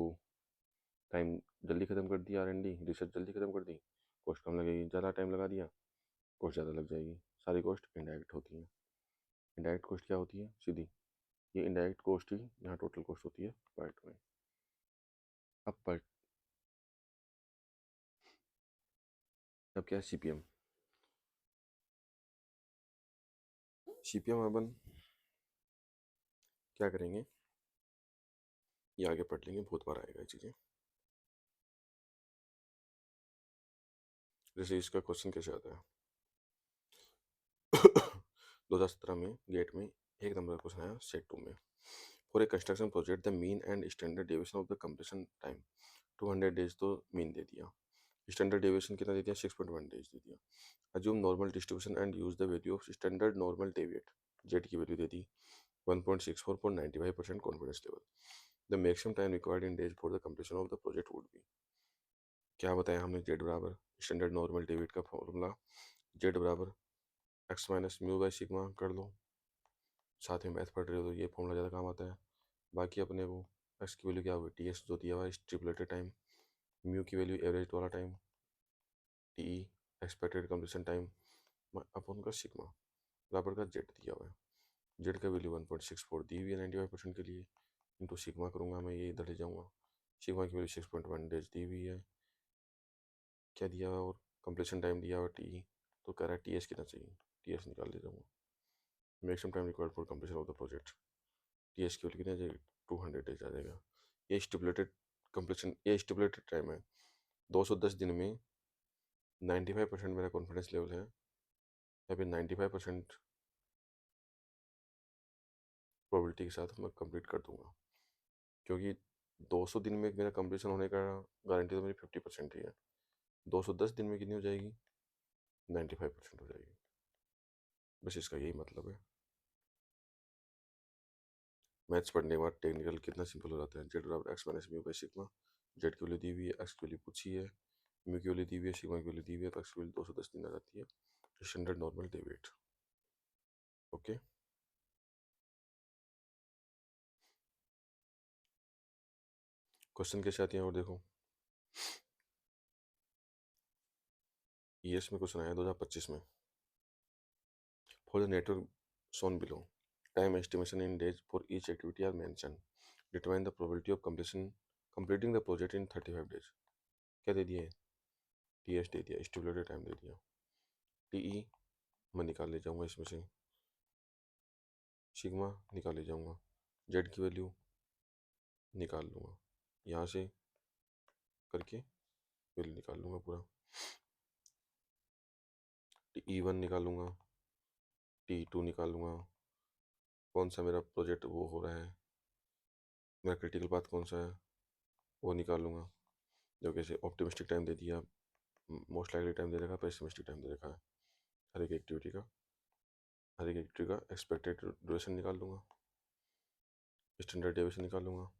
टाइम जल्दी ख़त्म कर दिया, R&D रिसर्च जल्दी ख़त्म कर दी, कॉस्ट कम लगेगी। ज़्यादा टाइम लगा दिया, कॉस्ट ज़्यादा लग जाएगी। सारी कॉस्ट इनडायरेक्ट होती है। इनडायरेक्ट कॉस्ट क्या होती है, सीधी, ये इनडायरेक्ट कॉस्ट ही यहाँ टोटल कॉस्ट होती है पार्ट में। अब पार्ट, अब क्या है, CPM अपन क्या करेंगे, ये आगे पढ़ लेंगे, बहुत बार आएगा ये चीज़ें। जैसे इसका क्वेश्चन कैसे आता है 2017 में गेट में एक नंबर का क्वेश्चन आया सेट 2 में। For a construction project the mean and standard deviation of the completion time 200 days, तो मीन दे दिया, स्टैंडर्ड डेविएशन कितना दे दिया, 6.1 डेज दे दिया। Assume normal distribution and use the value of standard normal deviate, Z की वैल्यू दे दी 1.64 confidence level. The maximum time required in days for the completion of the project would be. क्या बताया हमने, जेड बराबर स्टैंडर्ड नॉर्मल डेविएट का फॉर्मूला, जेड बराबर X minus mu by sigma कर लो। साथ में मैथ पढ़ रहे हो तो ये फॉर्मूला ज़्यादा काम आता है। बाकी अपने को एक्स की वैल्यू क्या हुई, टी एस जो दिया हुआ है स्टिपुलेटेड टाइम, म्यू की वैल्यू एवरेज वाला time, T E expected completion time, अपन का सिग्मा बराबर का जेड दिया हुआ है। जेड का वैल्यू 1.64 दी हुई है 95% के लिए, इंटू सिग्मा करूँगा मैं, ये इधर ले जाऊँगा, सिग्मा की वैल्यू 6.1 डेज दी हुई है, क्या दिया हुआ, और कंप्लीशन टाइम दिया हुआ टी, तो कह रहा है टी एस कितना चाहिए, टी एस निकाल ले जाऊँगा, maximum time required for completion of the project, T S की वैल्यू कितना जाएगी, 200 डेज आ जाएगा। ये स्टिपुलेटेड कंप्लीशन, ये स्टिपुलेटेड टाइम है। 210 दिन में 95% मेरा कॉन्फिडेंस लेवल है, या फिर 95% प्रोबेबिलिटी के साथ मैं कंप्लीट कर दूंगा, क्योंकि 200 दिन में मेरा कंप्लीशन होने का गारंटी तो मेरी 50% ही है। 210 दिन में कितनी हो जाएगी, 95% हो जाएगी। बस इसका यही मतलब है। मैथ्स पढ़ने के बाद टेक्निकल कितना सिंपल हो जाता है। जेड बराबर X minus mu by sigma, Z की वैल्यू दी हुई है, एक्स की वैल्यू पूछी है, म्यू की वैल्यू दी हुई है, सिग्मा की वैल्यू दी हुई है, तो एक्स की वैल्यू 210 दिन आ जाती है, standard normal deviate. Okay, question कैसे आती हैं और देखो, ईएस में क्वेश्चन आया 2025 में। For the network shown below, time estimation in days for each activity are mentioned. Determine the probability of completing the project in 35 days. क्या दे दिया है, टी एस दे दिया, स्टिपुलेटेड टाइम दे दिया, टी ई मैं निकाल ले जाऊंगा, इसमें से सिग्मा निकाल ले जाऊंगा, जेड की वैल्यू निकाल लूँगा, यहाँ से करके वैल्यू निकाल लूँगा पूरा, टी ई वन निकालूंगा, टी टू निकालूंगा, कौन सा मेरा प्रोजेक्ट वो हो रहा है, मेरा क्रिटिकल पाथ कौन सा है वो निकाल लूँगा। जो कैसे ऑप्टिमिस्टिक टाइम दे दिया, मोस्ट लाइकली टाइम दे रखा है, पेसिमिस्टिक टाइम दे रखा है, हर एक एक्टिविटी का, हर एक एक्टिविटी का एक्सपेक्टेड ड्यूरेशन निकाल लूँगा, स्टैंडर्ड डेविएशन निकाल लूँगा,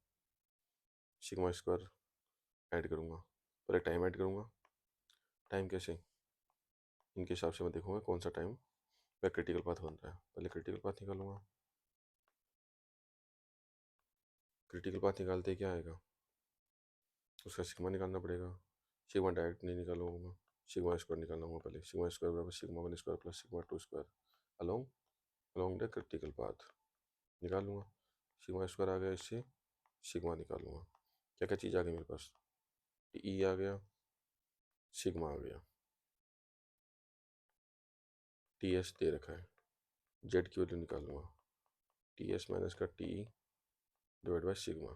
सिग्मा स्क्वायर ऐड करूँगा, पहले टाइम ऐड करूँगा। टाइम कैसे, इनके हिसाब से मैं देखूँगा कौन सा टाइम वह क्रिटिकल पाथ बन रहा है। पहले क्रिटिकल पाथ निकालूंगा। क्रिटिकल पाथ निकालते ही क्या आएगा, उसका सिग्मा निकालना पड़ेगा। सिग्मा डायरेक्ट नहीं निकालूंगा मैं, सिग्मा स्क्वायर निकालना होगा पहले। सिग्मा स्क्वायर बराबर sigma one square plus sigma two square along along the critical path निकाल लूँगा। सिग्मा स्क्वायर आ गया, इससे सिग्मा निकालूंगा। क्या क्या चीज़ आ गई मेरे पास, ई आ गया, सिग्मा आ गया, टी एस दे रखा है, जेड की वैल्यू निकाल लूँगा। टी एस माइनस का टी डिवाइड बाई सिग्मा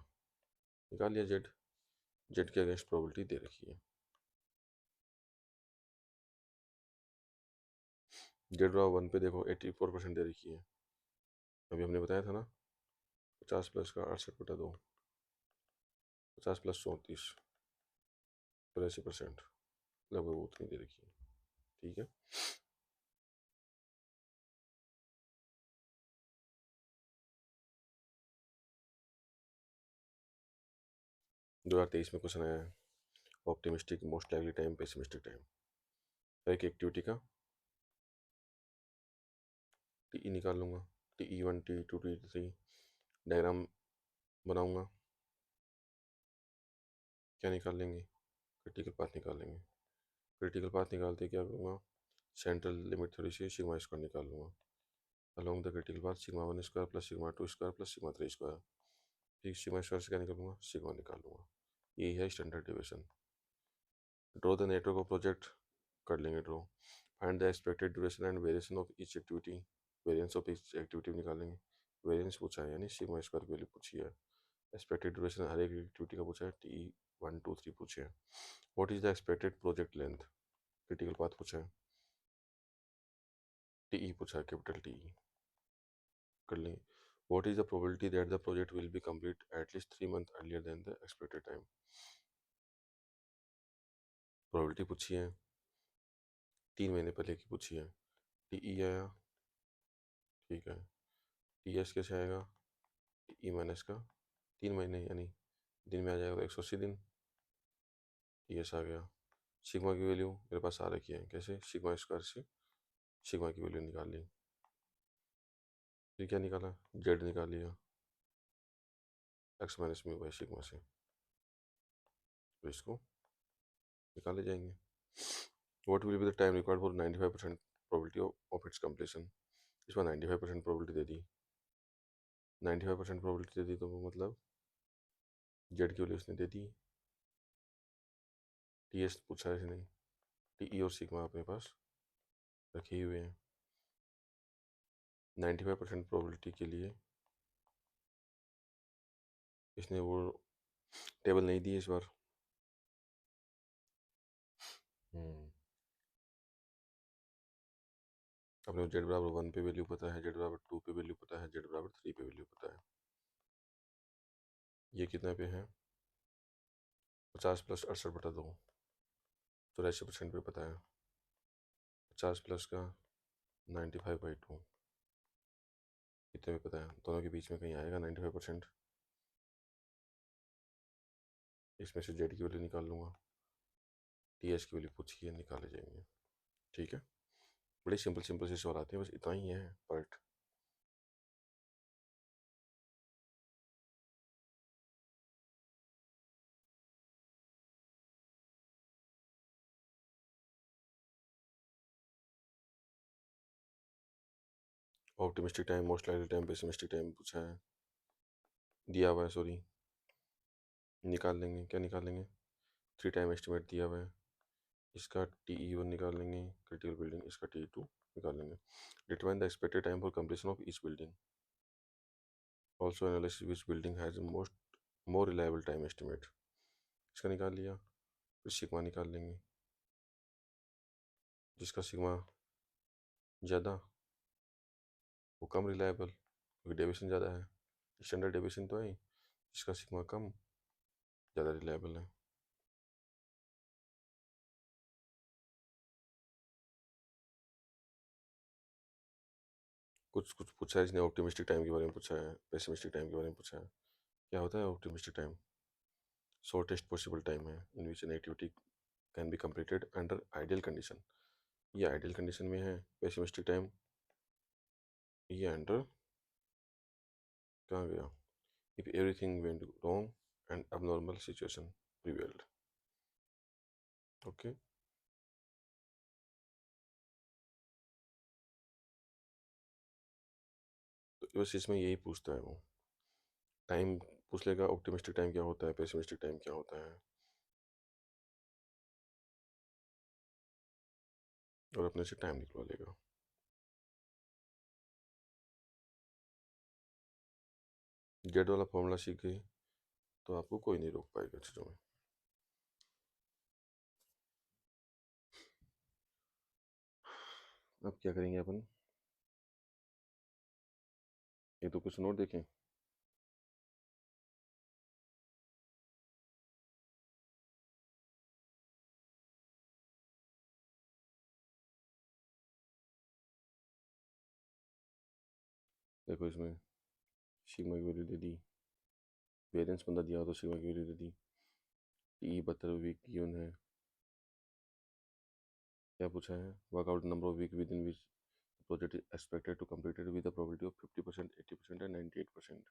निकाल लिया। जेड, जेड के अगेंस्ट प्रोबेबिलिटी दे रखी है। जेड बराबर 1 पे देखो 84% दे रखी है। अभी हमने बताया था ना, 50 प्लस का 68/2, 50 प्लस 34, 83%, लगभग उतनी दे रखी है। ठीक है, 2023 में क्वेश्चन आया है, optimistic most likely time, pessimistic time. एक एक्टिविटी का टी निकाल लूँगा, T1 T2 T3 डायग्राम बनाऊँगा। क्या निकाल लेंगे, क्रिटिकल पाथ निकाल लेंगे। क्रिटिकल पाथ निकालते क्या करूँगा, सेंट्रल लिमिट थ्योरी से सिग्मा स्क्वायर निकाल लूँगा। Along the critical path sigma one square plus sigma two square plus sigma three square. फिर सिग्मा स्क्वायर से क्या निकालूंगा, सिग्मा निकाल लूँगा। यही है standard division. Draw the network of project कर लेंगे draw. Find the expected duration and variation of each activity, variance of each activity निकालेंगे। वेरिएंस पूछा है, यानी सिग्मा स्क्वायर की वैल्यू पूछी है। एक्सपेक्टेड ड्यूरेशन हर एक एक्टिविटी का पूछा है, T1 2 3 पूछे हैं। What is the expected project length, critical path पूछा है। टी पूछा है, कैपिटल टी कर लेंगे। What is the probability that the project will be complete at least 3 month earlier than the expected time. Probability पूछी है, 3 महीने पहले की पूछी है। टी आया, ठीक है। टी एस कैसे आएगा, टी माइनस का 3 महीने, यानी दिन में आ जाएगा तो 180 दिन। टी एस आ गया। सिग्मा की वैल्यू मेरे पास आ रखी है, कैसे, सिग्मा स्क्वायर से सिग्मा की वैल्यू निकाल ली। फिर क्या निकाला, जेड निकाल लिया, x minus mu by sigma से, तो इसको निकाले जाएंगे। What will be the time required for 95% probability of its completion. इस बार 95% प्रोबेबिलिटी दे दी, 95% प्रोबेबिलिटी दे दी, तो वो मतलब जेड की वैल्यू उसने दे दी। टी एस पूछा है इसने, टी और सिग्मा अपने पास रखे हुए हैं। 95% प्रोबेबिलिटी के लिए इसने वो टेबल नहीं दी इस बार। अपने जेड बराबर 1 पे वैल्यू पता है, जेड बराबर 2 पे वैल्यू पता है, जेड बराबर 3 पे वैल्यू पता है। ये कितना पे है, 50 प्लस 68/2, 84% पे पता है। 50 प्लस का 95/2 कितने पे पता है, दोनों के बीच में कहीं आएगा 95%। इसमें से जेड की वैल्यू निकाल लूँगा, टी एस की वैल्यू पूछी है, निकाले जाएंगे। ठीक है, बड़े सिंपल सिंपल से सवाल आते हैं, बस इतना ही है part. Optimistic time, most likely time, pessimistic time पूछा है, दिया हुआ है, सॉरी, निकाल लेंगे। क्या निकाल लेंगे, 3 टाइम एस्टिमेट दिया हुआ है। इसका T1 निकाल लेंगे, क्रिटिकल बिल्डिंग, इसका T2 निकाल लेंगे। Determine the expected time for completion of each building, also analysis which building has most more reliable time estimate. इसका निकाल लिया। फिर सिग्मा निकाल लेंगे, जिसका सिग्मा ज़्यादा वो कम रिलायबल, क्योंकि डेविएशन ज़्यादा है, स्टैंडर्ड डेविएशन तो है, जिसका सिग्मा कम ज़्यादा रिलायबल है। कुछ कुछ पूछा है इसने, ऑप्टिमिस्टिक टाइम के बारे में पूछा है, पेसिमिस्टिक टाइम के बारे में पूछा है। क्या होता है optimistic time, shortest possible time है in which an activity can be completed under ideal condition. ये आइडियल कंडीशन में है। पेसिमिस्टिक टाइम ये अंडर कहाँ गया, if everything went wrong and abnormal situation prevailed. Okay, तो बस इसमें यही पूछता है वो। टाइम पूछ लेगा, ऑप्टिमिस्टिक टाइम क्या होता है, पेसिमिस्टिक टाइम क्या होता है, और अपने से टाइम निकलवा लेगा। जेड वाला फॉर्मूला सीख गए तो आपको कोई नहीं रोक पाएगा चीज़ों में। अब क्या करेंगे अपन, ये तो कुछ नोट देखें। देखो इसमें सिग्मा की वैल्यू दे दी, वेरिएंस 15 दिया हो तो सिग्मा की वैल्यू दे दी, टी 72 वीक गिवन है। क्या पूछा है, work out number of week within which project is expected to completed with the probability of 50%, 80% and 98%।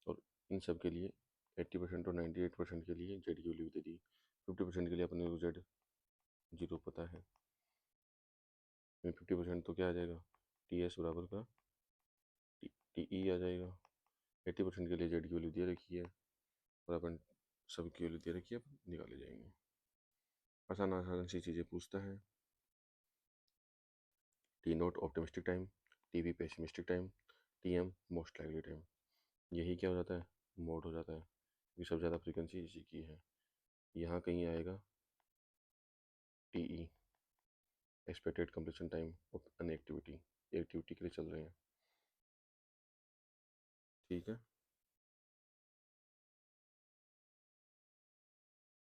और इन सब के लिए 80% और 98% के लिए जेड की वैल्यू दे दी। 50% के लिए अपने को जेड 0 पता है। 50% तो क्या आ जाएगा, टी एस बराबर का टी ई आ जाएगा। 80% के लिए जेड की वैल्यू दे रखी है और अपन सब की वैल्यू दे रखी है, निकाले जाएंगे। आसान आसान सी चीज़ें पूछता है। T nought optimistic time, T V pessimistic time, T am most likely time. यही क्या हो जाता है, मोड हो जाता है, क्योंकि सबसे ज़्यादा फ्रीक्वेंसी इसी की है। यहाँ कहीं आएगा T E expected completion time of an activity, activity के लिए चल रहे हैं। ठीक है,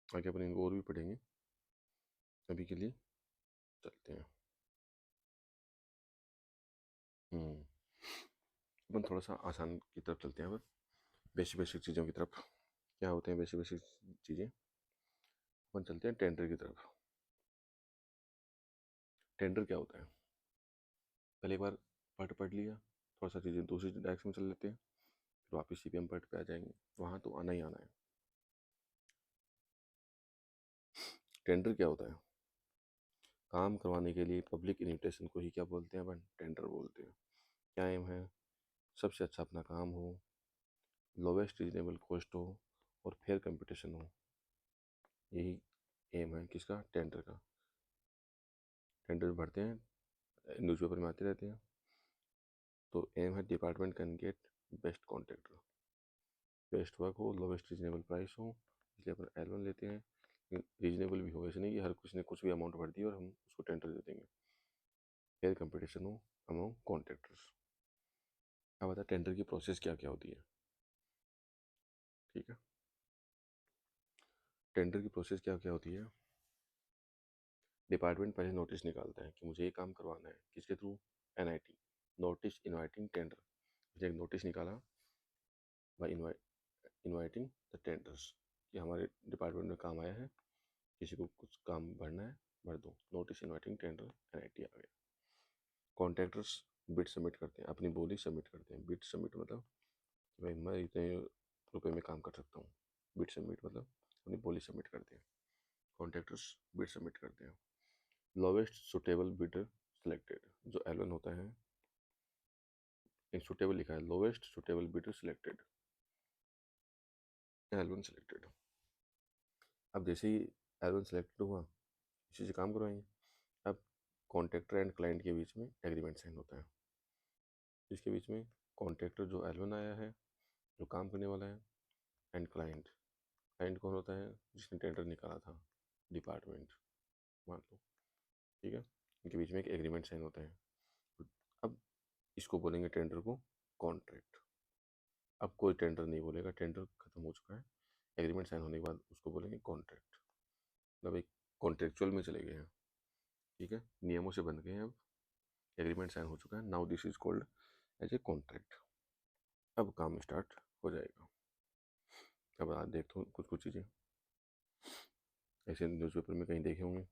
आगे अपन इनको और भी पढ़ेंगे, अभी के लिए चलते हैं। अपन थोड़ा सा आसान की तरफ चलते हैं, अब बेसिक बेसिक चीज़ों की तरफ। क्या होते हैं बेसिक बेसिक चीज़ें, अपन चलते हैं टेंडर की तरफ। टेंडर क्या होता है, पहले एक बार पार्ट पढ़ लिया, थोड़ा सा चीज़ें दूसरी डायरेक्शन में चल लेते हैं, फिर वापस सीपीएम पार्ट पे आ जाएंगे, वहाँ तो आना ही आना है। टेंडर क्या होता है, काम करवाने के लिए पब्लिक इन्विटेशन को ही क्या बोलते हैं अपन, टेंडर बोलते हैं। क्या एम है, सबसे अच्छा अपना काम हो, लोवेस्ट रीजनेबल कॉस्ट हो और फेयर कंपटीशन हो। यही एम है किसका, टेंडर का। टेंडर भरते हैं, न्यूज़पेपर में आते रहते हैं। तो एम है department can get best contractor, best work हो, लोवेस्ट रीजनेबल प्राइस हो, इसलिए अपन L1 लेते हैं। रीजनेबल भी हो, ऐसे नहीं कि हर किसी ने कुछ भी अमाउंट भर दी और हम उसको टेंडर दे देंगे। फेयर कंपटीशन हो अमॉन्ग कॉन्ट्रैक्टर्स। अब बता टेंडर की प्रोसेस क्या क्या होती है। ठीक है, टेंडर की प्रोसेस क्या क्या होती है। डिपार्टमेंट पहले नोटिस निकालता है कि मुझे ये काम करवाना है, किसके through, NIT, notice inviting tender. मुझे एक नोटिस निकाला बाई इनवाइटिंग द टेंडर्स कि हमारे डिपार्टमेंट में काम आया है, किसी को कुछ काम भरना है, भर दो, नोटिस इनवाइटिंग टेंडर NIT आ गया। कॉन्ट्रैक्टर्स बिड सबमिट करते हैं, अपनी बोली सबमिट करते हैं। बिड सबमिट मतलब कि भाई मैं इतने रुपए में काम कर सकता हूँ। बिड सबमिट मतलब अपनी बोली सबमिट करते हैं। कॉन्ट्रैक्टर्स बिड सबमिट करते हैं। लोवेस्ट सुटेबल बिडर सिलेक्टेड, जो L1 होता है, एक सुटेबल लिखा है, lowest suitable bidder selected, L1 selected. अब जैसे ही L1 सिलेक्टेड हुआ, इसी से काम करवाएंगे। अब कॉन्ट्रैक्टर एंड क्लाइंट के बीच में एग्रीमेंट साइन होता है, इसके बीच में कॉन्ट्रैक्टर जो L1 आया है, जो काम करने वाला है, एंड क्लाइंट। क्लाइंट कौन होता है, जिसने टेंडर निकाला था, डिपार्टमेंट मान लो। ठीक है, इनके बीच में एक एग्रीमेंट साइन होता है। अब इसको बोलेंगे टेंडर को कॉन्ट्रैक्ट। अब कोई टेंडर नहीं बोलेगा, टेंडर खत्म हो चुका है, एग्रीमेंट साइन होने के बाद उसको बोलेंगे कॉन्ट्रैक्ट, मतलब एक कॉन्ट्रेक्चुअल में चले गए हैं। ठीक है, नियमों से बन गए हैं, अब एग्रीमेंट साइन हो चुका है, now this is called as a contract. अब काम स्टार्ट हो जाएगा। अब आज देखते हो कुछ कुछ चीज़ें ऐसे न्यूज़पेपर में कहीं देखे होंगे,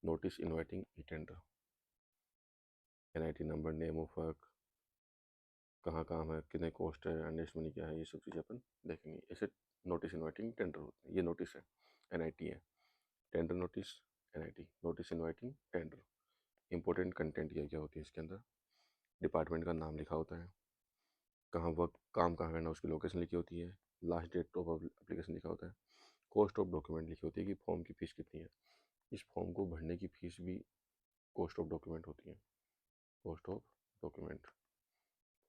notice inviting e tender, NIT number, name of work, कहाँ काम है, कितने कॉस्ट है, अर्नेस्ट मनी क्या है, ये सब चीज़ें अपन देखेंगे। ऐसे नोटिस इनवाइटिंग टेंडर होते हैं। ये नोटिस है, एनआईटी है, tender notice, NIT, notice inviting tender. Important content क्या क्या होती है इसके अंदर, डिपार्टमेंट का नाम लिखा होता है, कहाँ वर्क काम कहाँ करना उसकी लोकेशन लिखी होती है, लास्ट डेट ऑफ एप्लीकेशन लिखा होता है, कॉस्ट ऑफ डॉक्यूमेंट लिखी होती है कि फॉर्म की फ़ीस कितनी है, इस फॉर्म को भरने की फ़ीस भी कॉस्ट ऑफ डॉक्यूमेंट होती है, कॉस्ट ऑफ डॉक्यूमेंट,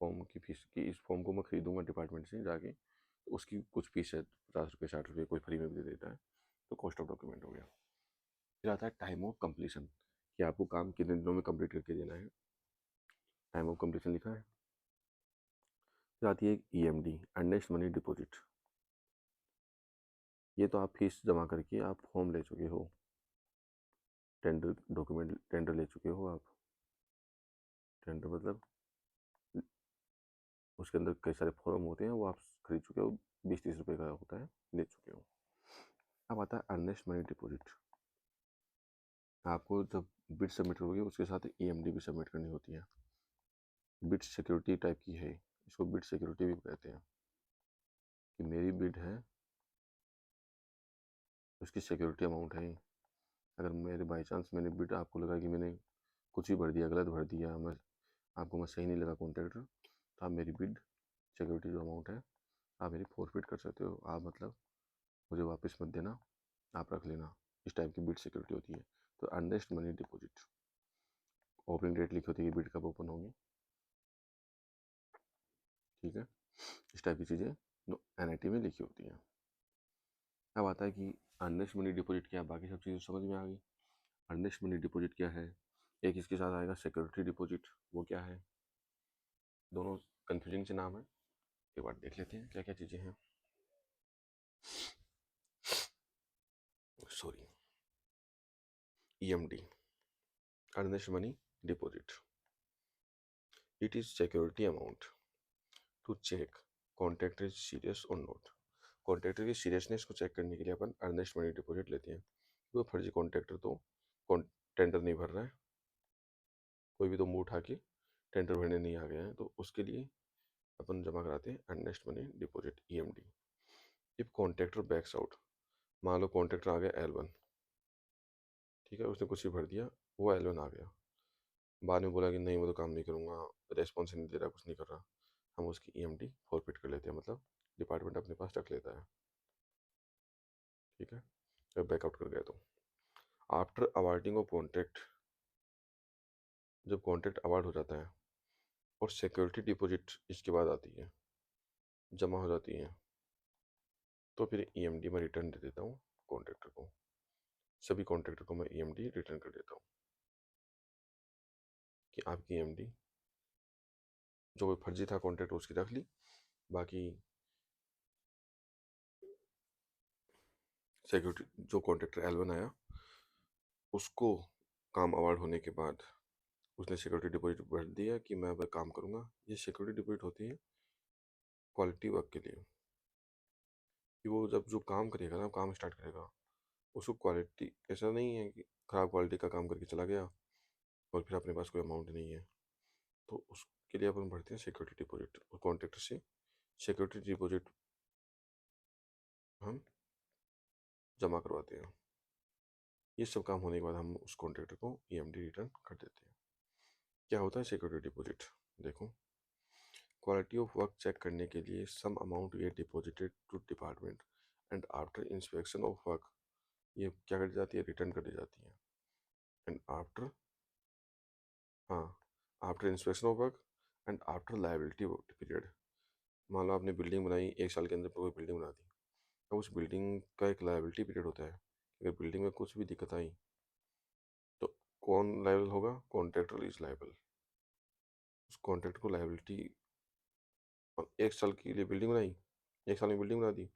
फॉर्म की फ़ीस कि इस फॉर्म को मैं ख़रीदूँगा डिपार्टमेंट से जाके, तो उसकी कुछ फ़ीस है, 50 रुपये 60 रुपये, कोई फ्री में भी दे देता है, तो कॉस्ट ऑफ डॉक्यूमेंट हो गया। फिर आता है टाइम ऑफ कंप्लीशन, कि आपको काम कितने दिनों में कंप्लीट करके देना है, टाइम ऑफ कंप्लीशन लिखा है। फिर आती है ईएमडी, अर्नेस्ट मनी डिपॉजिट, ये तो आप फीस जमा करके आप फॉर्म ले चुके हो, टेंडर डॉक्यूमेंट, टेंडर ले चुके हो आप, टेंडर मतलब उसके अंदर कई सारे फॉर्म होते हैं, वो आप खरीद चुके हो, 20-30 रुपये का होता है, ले चुके हो। अब आता है अर्नेस्ट मनी डिपॉजिट, आपको जब बिड सबमिट करोगे उसके साथ ईएमडी भी सबमिट करनी होती है। बिड सिक्योरिटी टाइप की है, इसको बिड सिक्योरिटी भी कहते हैं, कि मेरी बिड है, उसकी सिक्योरिटी अमाउंट है। अगर मेरे बाई चांस मैंने बिड, आपको लगा कि मैंने कुछ भी भर दिया, गलत भर दिया, मैं आपको मैं सही नहीं लगा कॉन्ट्रैक्टर, तो आप मेरी बिड सिक्योरिटी जो अमाउंट है आप मेरी फॉरफिट कर सकते हो, आप मतलब मुझे वापस मत देना, आप रख लेना, इस टाइप की बिड सिक्योरिटी होती है। तो earnest money deposit, opening date लिखी होती है कि बिड कब ओपन होगी, ठीक है, इस टाइप की चीज़ें एनआईटी में लिखी होती हैं। अब आता है कि अर्नेस्ट मनी डिपॉजिट क्या है, बाकी सब चीज़ें समझ में आ गई। अर्नेस्ट मनी डिपॉजिट क्या है, एक इसके साथ आएगा सिक्योरिटी डिपॉजिट, वो क्या है, दोनों कन्फ्यूजिंग से नाम है, एक बार देख लेते हैं क्या क्या चीज़ें हैं। Sorry, EMD, earnest money deposit, it is security amount to check contractor is serious और नॉट, कॉन्ट्रैक्टर की सीरियसनेस को चेक करने के लिए अपन अर्नेस्ट मनी डिपॉजिट लेते हैं। वो फर्जी कॉन्ट्रैक्टर तो टेंडर नहीं भर रहा है, कोई भी तो मुंह उठा के टेंडर भरने नहीं आ गया है, तो उसके लिए अपन जमा कराते हैं earnest money deposit, EMD. If contractor backs out, मान लो कॉन्ट्रैक्टर आ गया L1, ठीक है, उसने कुछ भी भर दिया, वो L1 आ गया, बाद में बोला कि नहीं मैं तो काम नहीं करूँगा, रेस्पॉन्स नहीं दे रहा, कुछ नहीं कर रहा, हम उसकी ईएमडी फॉरफिट कर लेते हैं, मतलब डिपार्टमेंट अपने पास रख लेता है, ठीक है, जब बैकआउट कर गया तो। आफ्टर अवार्डिंग ऑफ कॉन्ट्रैक्ट, जब कॉन्ट्रैक्ट अवार्ड हो जाता है और सिक्योरिटी डिपॉजिट इसके बाद आती है, जमा हो जाती है, तो फिर ईएमडी में रिटर्न दे देता हूँ कॉन्ट्रैक्टर को, सभी कॉन्ट्रैक्टर को मैं ईएमडी रिटर्न कर देता हूँ, कि आपकी ईएमडी जो कोई फर्जी था कॉन्ट्रैक्ट उसकी रख ली, बाकी सिक्योरिटी जो कॉन्ट्रैक्टर L1 आया उसको काम अवार्ड होने के बाद उसने सिक्योरिटी डिपॉजिट भर दिया कि मैं अब काम करूँगा। ये सिक्योरिटी डिपॉजिट होती है क्वालिटी वर्क के लिए, कि वो जब जो काम करेगा ना, काम स्टार्ट करेगा, उसको क्वालिटी, ऐसा नहीं है कि ख़राब क्वालिटी का काम करके चला गया और फिर अपने पास कोई अमाउंट नहीं है, तो उसके लिए अपन भरते हैं सिक्योरिटी डिपॉजिट, और कॉन्ट्रैक्टर से सिक्योरिटी डिपॉजिट हम जमा करवाते हैं। ये सब काम होने के बाद हम उस कॉन्ट्रैक्टर को ईएमडी रिटर्न कर देते हैं। क्या होता है सिक्योरिटी डिपॉजिट, देखो, क्वालिटी ऑफ वर्क चेक करने के लिए सम अमाउंट ये deposited to department and after inspection of work, ये क्या कर दी जाती है, रिटर्न कर दी जाती है। एंड आफ्टर, हाँ, after inspection of work and after liability period, मान लो आपने बिल्डिंग बनाई, 1 साल के अंदर कोई बिल्डिंग बना दी, तो उस बिल्डिंग का एक लाइबिलिटी पीरियड होता है, अगर बिल्डिंग में कुछ भी दिक्कत आई तो कौन लायबल होगा, कॉन्ट्रैक्टर इज लायबल, उस कॉन्ट्रैक्टर को लाइबिलिटी, 1 साल के लिए बिल्डिंग बनाई, 1 साल में बिल्डिंग बना दी,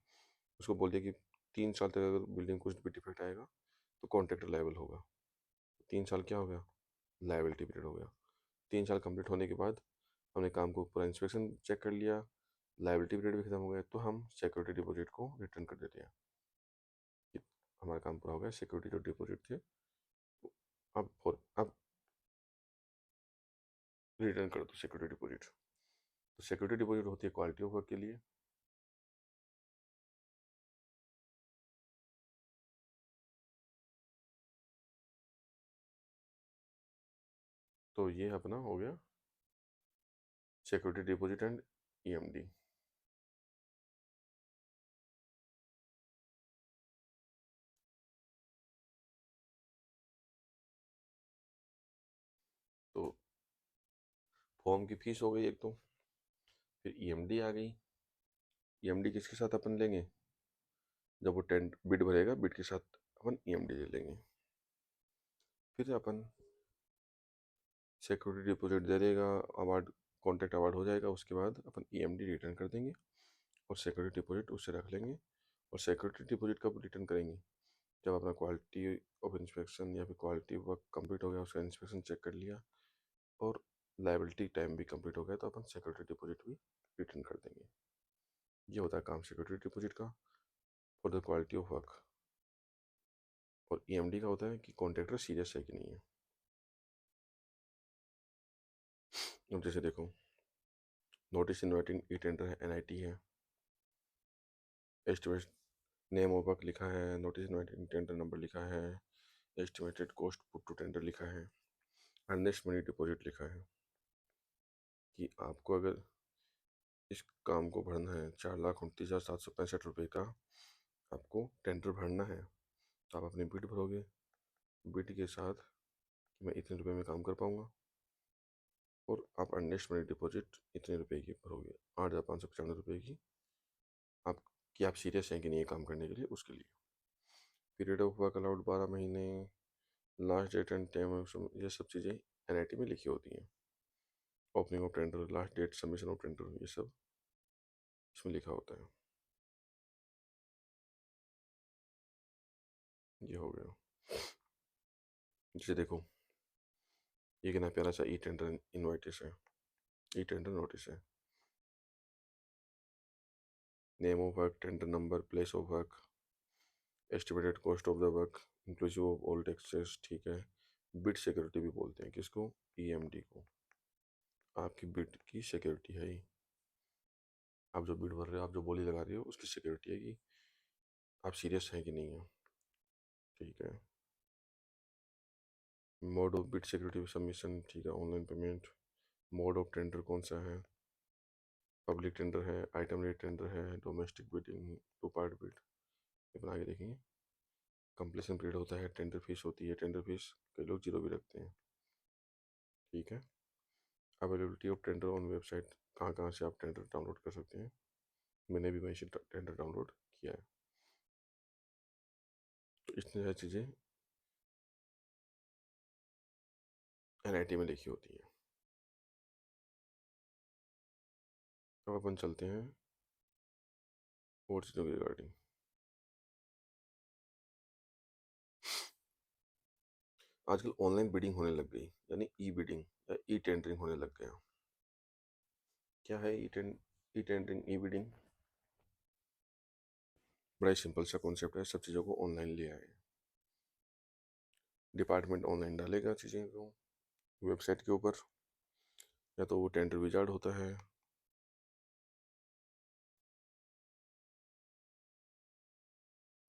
उसको बोल दिया कि 3 साल तक अगर बिल्डिंग कुछ भी डिफेक्ट आएगा तो कॉन्ट्रैक्टर लायबल होगा, 3 साल क्या हो गया, लाइबिलिटी पीरियड हो गया। 3 साल कंप्लीट होने के बाद हमने काम को पूरा इंस्पेक्शन चेक कर लिया, लायबिलिटी पीरियड भी खत्म हो गया, तो हम सिक्योरिटी डिपॉजिट को रिटर्न कर देते हैं कि हमारा काम पूरा हो गया, सिक्योरिटी जो डिपॉजिट थे अब रिटर्न कर दो सिक्योरिटी डिपॉजिट। तो सिक्योरिटी डिपॉजिट होती है क्वालिटी ऑफ वर्क के लिए। तो ये अपना हो गया सिक्योरिटी डिपॉजिट एंड ईएमडी। तो फॉर्म की फीस हो गई एक, तो फिर ईएमडी आ गई। ईएमडी किसके साथ अपन लेंगे? जब वो टेंट बिड भरेगा, बिड के साथ अपन ईएमडी ले लेंगे। फिर अपन सिक्योरिटी डिपॉजिट दे देगा, अवार्ड कॉन्ट्रैक्ट अवार्ड हो जाएगा, उसके बाद अपन ईएमडी रिटर्न कर देंगे और सिक्योरिटी डिपॉजिट उससे रख लेंगे। और सिक्योरिटी डिपॉजिट कब रिटर्न करेंगे? जब अपना क्वालिटी ऑफ इंस्पेक्शन या फिर क्वालिटी वर्क कंप्लीट हो गया, उसका इंस्पेक्शन चेक कर लिया और लाइबिलिटी टाइम भी कंप्लीट हो गया, तो अपन सिक्योरिटी डिपॉजिट भी रिटर्न कर देंगे। ये होता है काम सिक्योरिटी डिपॉजिट का for the quality of work. और ईएमडी का होता है कि कॉन्ट्रैक्टर सीरियस है कि नहीं है। अब जैसे देखो, नोटिस इन्वाइटिंग ई टेंडर है, एनआईटी है, एस्टिमेट नेम ऑफ वर्क लिखा है, नोटिस इन्वाइटिंग टेंडर नंबर लिखा है, estimated cost put to tender लिखा है, अर्नेस्ट मनी डिपॉजिट लिखा है कि आपको अगर इस काम को भरना है 4,29,765 रुपये का आपको टेंडर भरना है, तो आप अपनी बिड भरोगे, बिड के साथ कि मैं इतने रुपए में काम कर पाऊँगा, और आप अर्नेस्ट मनी डिपॉजिट इतने रुपए की भरोगे, 8,595 रुपये की, आप कि आप सीरियस हैं कि नहीं ये काम करने के लिए, उसके लिए। पीरियड ऑफ वर्क अलाउड 12 महीने, लास्ट डेट एंड टाइम, ये सब चीज़ें एनआईटी में लिखी होती हैं। Opening of tender, last date, submission of tender, ये सब इसमें लिखा होता है। ये हो गया। जैसे देखो, ये कितना प्यारा सा ई टेंडर इनवाइटिस है, ई टेंडर नोटिस है, name of work, tender number, place of work, estimated cost of the work inclusive of all taxes, ठीक है। बिड सिक्योरिटी भी बोलते हैं किसको? ईएमडी को। आपकी बिड की सिक्योरिटी है ये, आप जो बिड भर रहे हो, आप जो बोली लगा रहे हो, उसकी सिक्योरिटी है कि आप सीरियस हैं कि नहीं है, ठीक है। Mode of bid security submission, ठीक है, online payment. Mode of tender कौन सा है? पब्लिक टेंडर है, आइटम रेट टेंडर है, domestic bidding, two part bid, ये बना के देखेंगे। कंप्लीशन पीरियड होता है, टेंडर फीस होती है, टेंडर फीस कई लोग जीरो भी रखते हैं, ठीक है। Availability of tender on website, कहाँ कहाँ से आप टेंडर डाउनलोड कर सकते हैं, मैंने भी वहीं से टेंडर डाउनलोड किया है। तो इतनी सारी चीज़ें एनआईटी में लिखी होती हैं। अब अपन चलते हैं और चीज़ों के रिगार्डिंग। आजकल ऑनलाइन बिडिंग होने लग गई, यानी ई बिडिंग या ई टेंडरिंग होने लग गया। क्या है ई टेंडरिंग, ई बिडिंग? बड़ा ही सिंपल सा कॉन्सेप्ट है, सब चीज़ों को ऑनलाइन ले आए। डिपार्टमेंट ऑनलाइन डालेगा चीज़ें को वेबसाइट के ऊपर, या तो वो टेंडर विजार्ड होता है,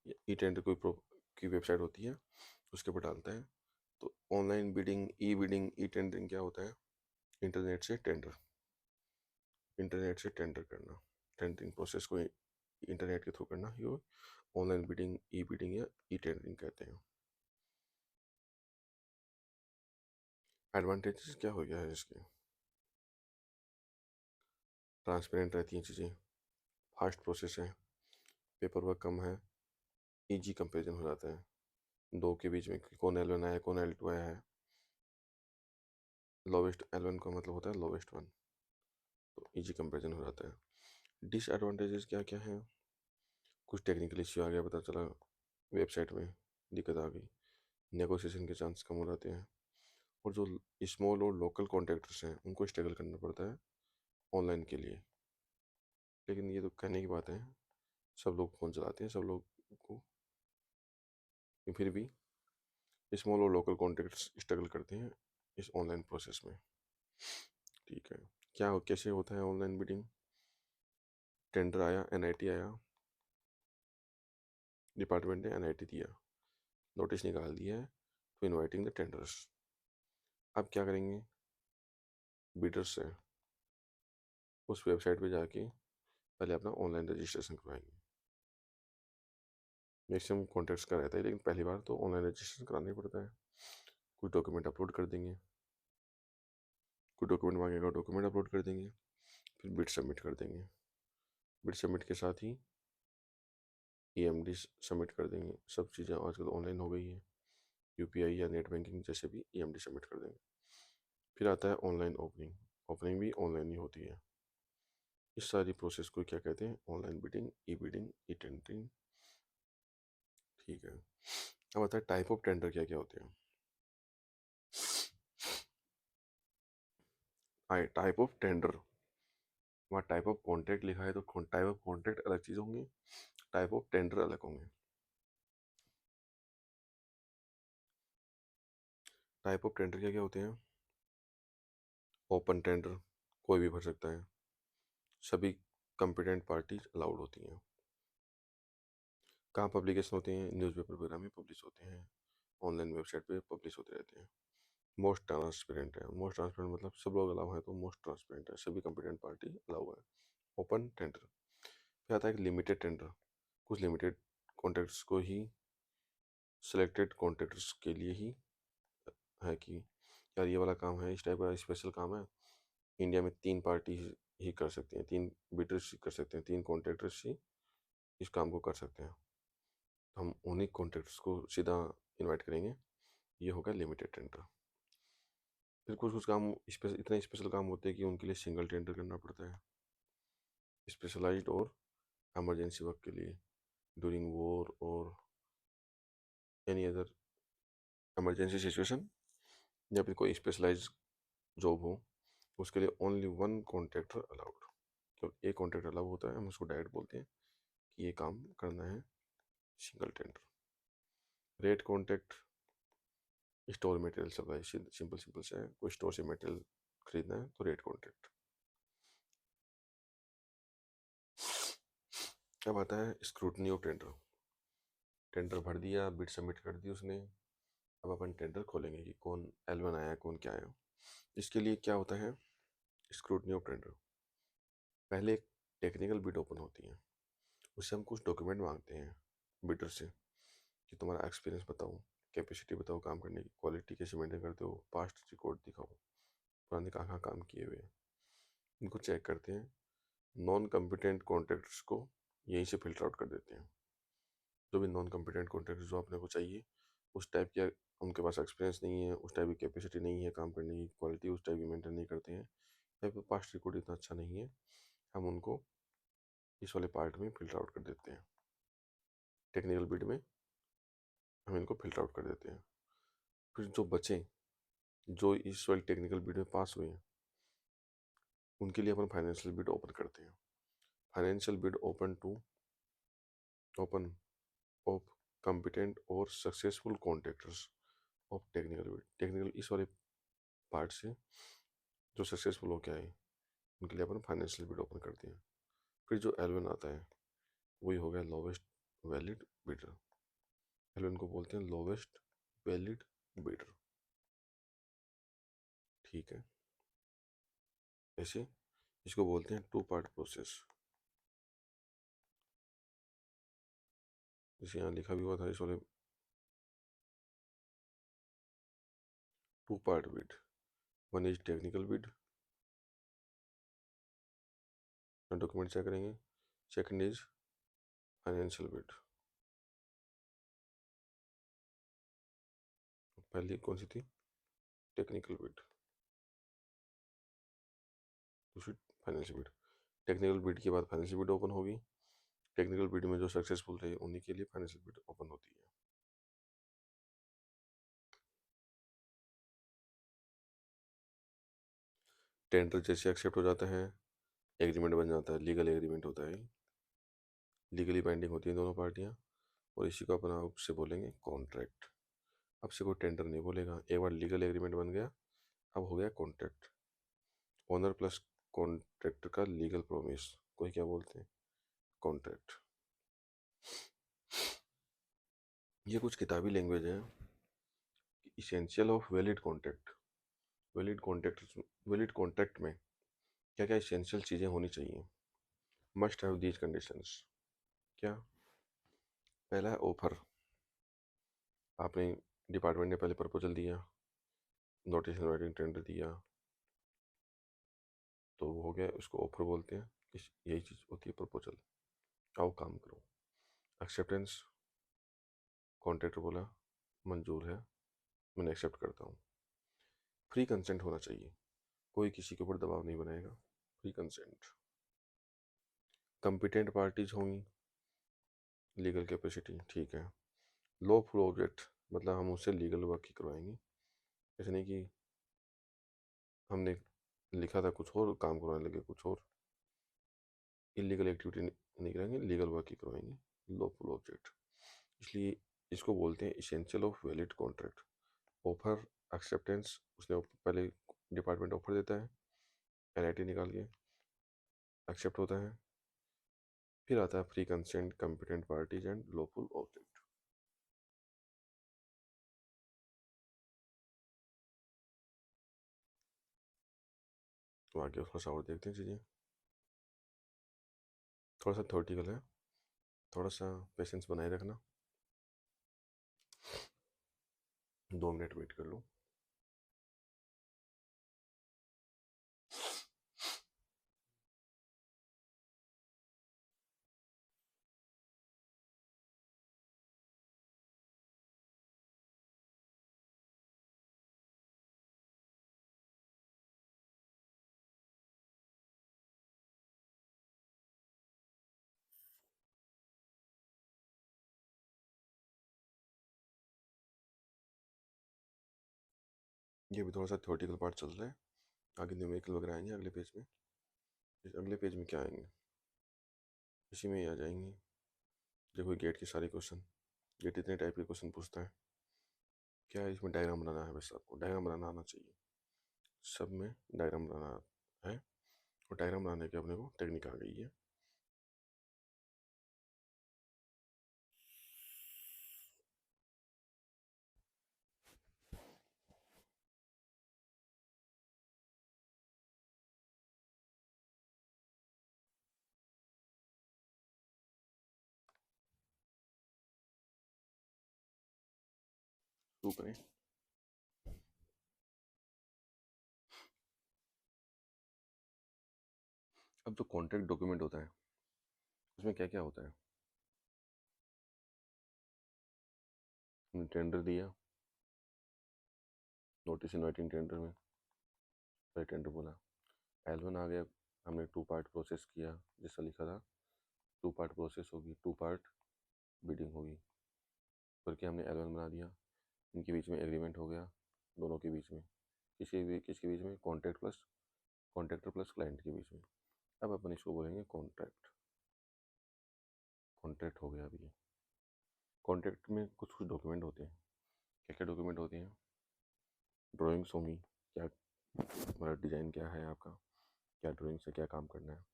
या ई टेंडर कोई की वेबसाइट होती है, उसके ऊपर डालता है। तो ऑनलाइन बिडिंग, ई बिडिंग, ई टेंडरिंग क्या होता है? इंटरनेट से टेंडर, इंटरनेट से टेंडर करना, टेंडरिंग प्रोसेस को इंटरनेट के थ्रू करना ही ऑनलाइन बिडिंग, ई बिडिंग या ई टेंडरिंग कहते हैं। एडवांटेजेस क्या हो गया है इसके? ट्रांसपेरेंट रहती हैं चीज़ें, फास्ट प्रोसेस है, पेपर वर्क कम है, इजी कंपेरिजन हो जाता है दो के बीच में कि कौन L1 आया, कौन L2 आया है। लोवेस्ट L1 का मतलब होता है लोवेस्ट वन, तो इजी कंपेरिजन हो जाता है। डिसएडवांटेजेस क्या क्या है? कुछ टेक्निकल इश्यू आ गया, पता चला वेबसाइट में दिक्कत आ गई, नेगोशिएशन के चांस कम हो जाते हैं, और जो स्मॉल और लोकल कॉन्ट्रैक्टर्स हैं उनको स्ट्रगल करना पड़ता है ऑनलाइन के लिए। लेकिन ये तो कहने की बात है, सब लोग फ़ोन चलाते हैं, सब लोग को फिर भी स्मॉल और लोकल कॉन्टेक्ट्स स्ट्रगल करते हैं इस ऑनलाइन प्रोसेस में। ठीक है, कैसे होता है ऑनलाइन बिडिंग? टेंडर आया, एनआईटी आया, डिपार्टमेंट ने एनआईटी दिया, नोटिस निकाल दिया है टू इनवाइटिंग द टेंडर्स। अब क्या करेंगे? बिडर्स से उस वेबसाइट पे जाके पहले अपना ऑनलाइन रजिस्ट्रेशन करवाएंगे। मैक्सिमम कॉन्टेक्ट्स का रहता है, लेकिन पहली बार तो ऑनलाइन रजिस्ट्रेशन कराना ही पड़ता है। कुछ डॉक्यूमेंट अपलोड कर देंगे, कुछ डॉक्यूमेंट मांगेगा, डॉक्यूमेंट अपलोड कर देंगे, फिर बिड सबमिट कर देंगे। बिड सबमिट के साथ ही ईएमडी सबमिट कर देंगे। सब चीज़ें आजकल ऑनलाइन हो गई है, यूपीआई या नेट बैंकिंग जैसे भी ईएमडी सबमिट कर देंगे। फिर आता है ऑनलाइन ओपनिंग। ओपनिंग भी ऑनलाइन ही होती है। इस सारी प्रोसेस को क्या कहते हैं? ऑनलाइन बिडिंग, ई बिडिंग, ई टेंडरिंग। ठीक है, अब आता है टाइप ऑफ टेंडर क्या क्या होते हैं। टाइप ऑफ टेंडर, वहाँ टाइप ऑफ कॉन्ट्रैक्ट लिखा है तो टाइप ऑफ कॉन्ट्रैक्ट अलग चीज़ होंगे, टाइप ऑफ टेंडर अलग होंगे। टाइप ऑफ टेंडर क्या क्या होते हैं? ओपन टेंडर, कोई भी भर सकता है, सभी कंपिटेंट पार्टीज अलाउड होती हैं। कहाँ पब्लिकेशन होते हैं? न्यूज़पेपर वगैरह में पब्लिश होते हैं, ऑनलाइन वेबसाइट पे पब्लिश होते रहते हैं। मोस्ट ट्रांसपेरेंट है, मोस्ट ट्रांसपेरेंट मतलब सब लोग अलाउ हैं तो मोस्ट ट्रांसपेरेंट है, सभी कंपिटेंट पार्टी अलाउ है। Open tender. फिर आता है लिमिटेड टेंडर, कुछ लिमिटेड कॉन्ट्रैक्ट्स को ही, सिलेक्टेड कॉन्ट्रैक्टर्स के लिए ही है कि यार ये वाला काम है, इस टाइप का स्पेशल काम है, इंडिया में 3 पार्टी ही कर सकते हैं, 3 बिडर्स ही कर सकते हैं, 3 कॉन्ट्रैक्टर्स ही इस काम को कर सकते हैं, तो हम उन्हीं कॉन्ट्रैक्टर्स को सीधा इनवाइट करेंगे। ये होगा लिमिटेड टेंडर। फिर कुछ कुछ काम इतने स्पेशल काम होते हैं कि उनके लिए सिंगल टेंडर करना पड़ता है, स्पेशलाइज्ड और इमरजेंसी वर्क के लिए, ड्यूरिंग वॉर और एनी अदर इमरजेंसी सिचुएशन, या फिर कोई स्पेशलाइज जॉब हो, उसके लिए ओनली वन कॉन्ट्रैक्टर अलाउड। तो एक कॉन्ट्रैक्टर अलाउ होता है, हम उसको डायरेक्ट बोलते हैं कि ये काम करना है, single tender. Rate contract, store material supply, simple simple से है, कोई स्टोर से मटेरियल खरीदना है तो रेट कॉन्ट्रैक्ट। अब आता है स्क्रूटनी ऑफ टेंडर। टेंडर भर दिया, बिड सबमिट कर दी उसने, अब अपन टेंडर खोलेंगे कि कौन L1 आया, कौन क्या आया। इसके लिए क्या होता है? स्क्रूटनी ऑफ टेंडर, पहले एक टेक्निकल बिड ओपन होती है, उससे हम कुछ डॉक्यूमेंट मांगते हैं बिडर से कि तुम्हारा एक्सपीरियंस बताओ, कैपेसिटी बताओ, काम करने की क्वालिटी कैसे मेंटेन करते हो, पास्ट रिकॉर्ड दिखाओ, पुराने कहाँ कहाँ काम किए हुए हैं, इनको चेक करते हैं। नॉन कम्पिटेंट कॉन्ट्रैक्टर्स को यहीं से फिल्टर आउट कर देते हैं। जो भी नॉन कम्पिटेंट कॉन्ट्रैक्टर्स जो अपने को चाहिए, उस टाइप के उनके पास एक्सपीरियंस नहीं है, उस टाइप की कैपेसिटी नहीं है, काम करने की क्वालिटी उस टाइप की मेंटेन नहीं करते हैं, या फिर पास्ट रिकॉर्ड इतना अच्छा नहीं है, हम उनको इस वाले पार्ट में फिल्टर आउट कर देते हैं। टेक्निकल बिड में हम इनको फिल्टर आउट कर देते हैं। फिर जो बचे, जो इस वाले टेक्निकल बिड में पास हुए हैं, उनके लिए अपन फाइनेंशियल बिड ओपन करते हैं। Financial bid open of competent और successful contractors of technical bid. Technical इस वाले पार्ट से जो सक्सेसफुल हो गया है, उनके लिए अपन फाइनेंशियल बिड ओपन करते हैं। फिर जो L1 आता है वही हो गया लोवेस्ट वैलिड बिडर। L1 को बोलते हैं लोवेस्ट वैलिड बिडर। ठीक है, ऐसे इसको बोलते हैं 2 पार्ट प्रोसेस। जैसे यहाँ लिखा भी हुआ था इस वाले 2 part bid, one is technical bid, document check करेंगे, सेकंड इज फाइनेंशियल बिड। पहली कौन सी थी? टेक्निकल बिड, दूसरी फाइनेंशियल बिड। टेक्निकल बिड के बाद फाइनेंशियल बिड ओपन होगी, टेक्निकल बिड में जो सक्सेसफुल थे उन्हीं के लिए फाइनेंशियल बिड ओपन होती है। टेंडर जैसे एक्सेप्ट हो जाता है, एग्रीमेंट बन जाता है, लीगल एग्रीमेंट होता है, लीगली बाइंडिंग होती है दोनों पार्टियां, और इसी को अपना आप से बोलेंगे कॉन्ट्रैक्ट। अब से कोई टेंडर नहीं बोलेगा, एक बार लीगल एग्रीमेंट बन गया, अब हो गया कॉन्ट्रैक्ट। ओनर प्लस कॉन्ट्रैक्टर का लीगल प्रोमिस, कोई क्या बोलते हैं, कॉन्ट्रैक्ट। ये कुछ किताबी लैंग्वेज है। Essential of valid contract. Valid contract में क्या क्या इसेंशियल चीज़ें होनी चाहिए। Must have these conditions. क्या? पहला है ऑफर। आपने डिपार्टमेंट ने पहले प्रपोजल दिया, नोटिस इनवाइटिंग टेंडर दिया, तो वो हो गया, उसको ऑफर बोलते हैं। यही चीज़ होती है प्रपोजल, आओ काम करो। एक्सेप्टेंस, कॉन्ट्रैक्टर बोला मंजूर है, मैंने एक्सेप्ट करता हूँ। फ्री कंसेंट होना चाहिए, कोई किसी के ऊपर दबाव नहीं बनाएगा, फ्री कंसेंट। कंपिटेंट पार्टीज होंगी, लीगल कैपेसिटी, ठीक है। लॉफुल ऑब्जेक्ट, मतलब हम उससे लीगल वर्क ही करवाएंगे, ऐसे नहीं कि हमने लिखा था कुछ और, काम करवाने लगे कुछ और। इलीगल एक्टिविटी नहीं करेंगे, लीगल वर्क ही करवाएंगे, लॉफुल ऑब्जेक्ट। इसलिए इसको बोलते हैं essential of valid contract. Offer, acceptance, उसने पहले डिपार्टमेंट ऑफर देता है, एनआईटी निकाल के एक्सेप्ट होता है, फिर आता है free consent, competent parties and lawful object. तो आगे थोड़ा सा और देखते हैं चीज़ें, थोड़ा सा थ्योरेटिकल है, थोड़ा सा पेशेंस बनाए रखना। 2 मिनट वेट कर लो। ये भी थोड़ा सा थ्योरेटिकल पार्ट चल रहा है, आगे न्यूमेरिकल वगैरह आएंगे अगले पेज में। इस अगले पेज में क्या आएंगे, इसी में ही आ जाएंगे। देखो गेट के सारे क्वेश्चन, गेट इतने टाइप के क्वेश्चन पूछता है। क्या है इसमें, डायग्राम बनाना है, बस आपको डायग्राम बनाना आना चाहिए, सब में डायग्राम बनाना है, और डायग्राम बनाने की अपने को टेक्निक आ गई है। शुरू करें। अब जो कॉन्ट्रैक्ट डॉक्यूमेंट होता है, उसमें क्या क्या होता है। हमने टेंडर दिया, नोटिस इनवाइटिंग टेंडर में पहले टेंडर बोला, L1 आ गया, हमने 2 पार्ट प्रोसेस किया, जैसा लिखा था 2 पार्ट प्रोसेस होगी, 2 पार्ट बिडिंग होगी, करके हमने L1 बना दिया। इनके बीच में एग्रीमेंट हो गया, दोनों के बीच में, किसके बीच में, कॉन्ट्रैक्टर प्लस क्लाइंट के बीच में। अब अपन इसको बोलेंगे कॉन्ट्रैक्ट। कॉन्ट्रैक्ट हो गया अभी। कॉन्ट्रैक्ट में कुछ कुछ डॉक्यूमेंट होते हैं। क्या क्या डॉक्यूमेंट होते हैं, ड्राइंग्स होंगी, क्या मतलब डिज़ाइन क्या है आपका, क्या ड्राइंग से क्या काम करना है।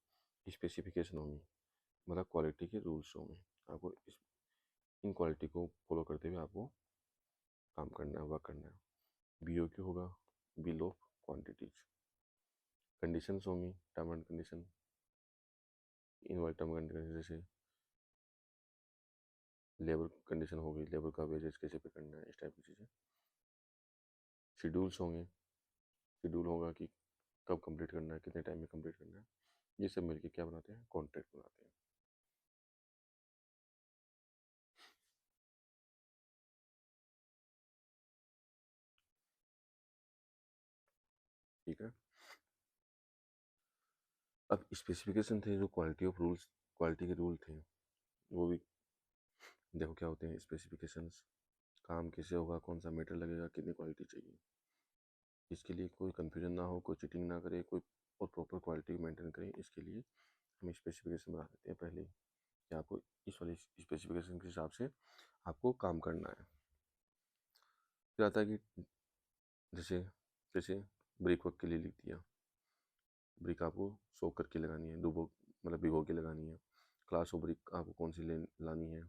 स्पेसिफिकेशन होंगी, मतलब क्वालिटी के रूल्स होंगे, आपको इन क्वालिटी को फॉलो करते हुए आपको काम करना है, वर्क करना है। BOQ होगा, बिल ऑफ क्वान्टिटीज। कंडीशंस होंगी, term and condition, invert term and condition, जैसे लेबर कंडीशन होगी, लेबर का वेजेस कैसे पे करना है, इस टाइप की चीज़ें। शेड्यूल्स होंगे, शेड्यूल होगा कि कब कंप्लीट करना है, कितने टाइम में कंप्लीट करना है। ये सब मिलके क्या बनाते हैं, कॉन्ट्रैक्ट बनाते हैं। ठीक है। अब स्पेसिफिकेशन थे, जो क्वालिटी ऑफ रूल्स, क्वालिटी के रूल थे, वो भी देखो क्या होते हैं स्पेसिफिकेशंस। काम कैसे होगा, कौन सा मेटर लगेगा, कितनी क्वालिटी चाहिए, इसके लिए कोई कन्फ्यूजन ना हो, कोई चीटिंग ना करे, कोई और प्रॉपर क्वालिटी मेंटेन करें, इसके लिए हम स्पेसिफिकेशन बना देते हैं पहले ही कि आपको इस वाली स्पेसिफिकेशन के हिसाब से आपको काम करना है। फिर आता है कि जैसे जैसे ब्रिक वर्क के लिए लिख दिया, ब्रिक आपको सोक करके लगानी है, डुबो मतलब भिगो के लगानी है। क्लास ऑफ ब्रिक आपको कौन सी लानी है,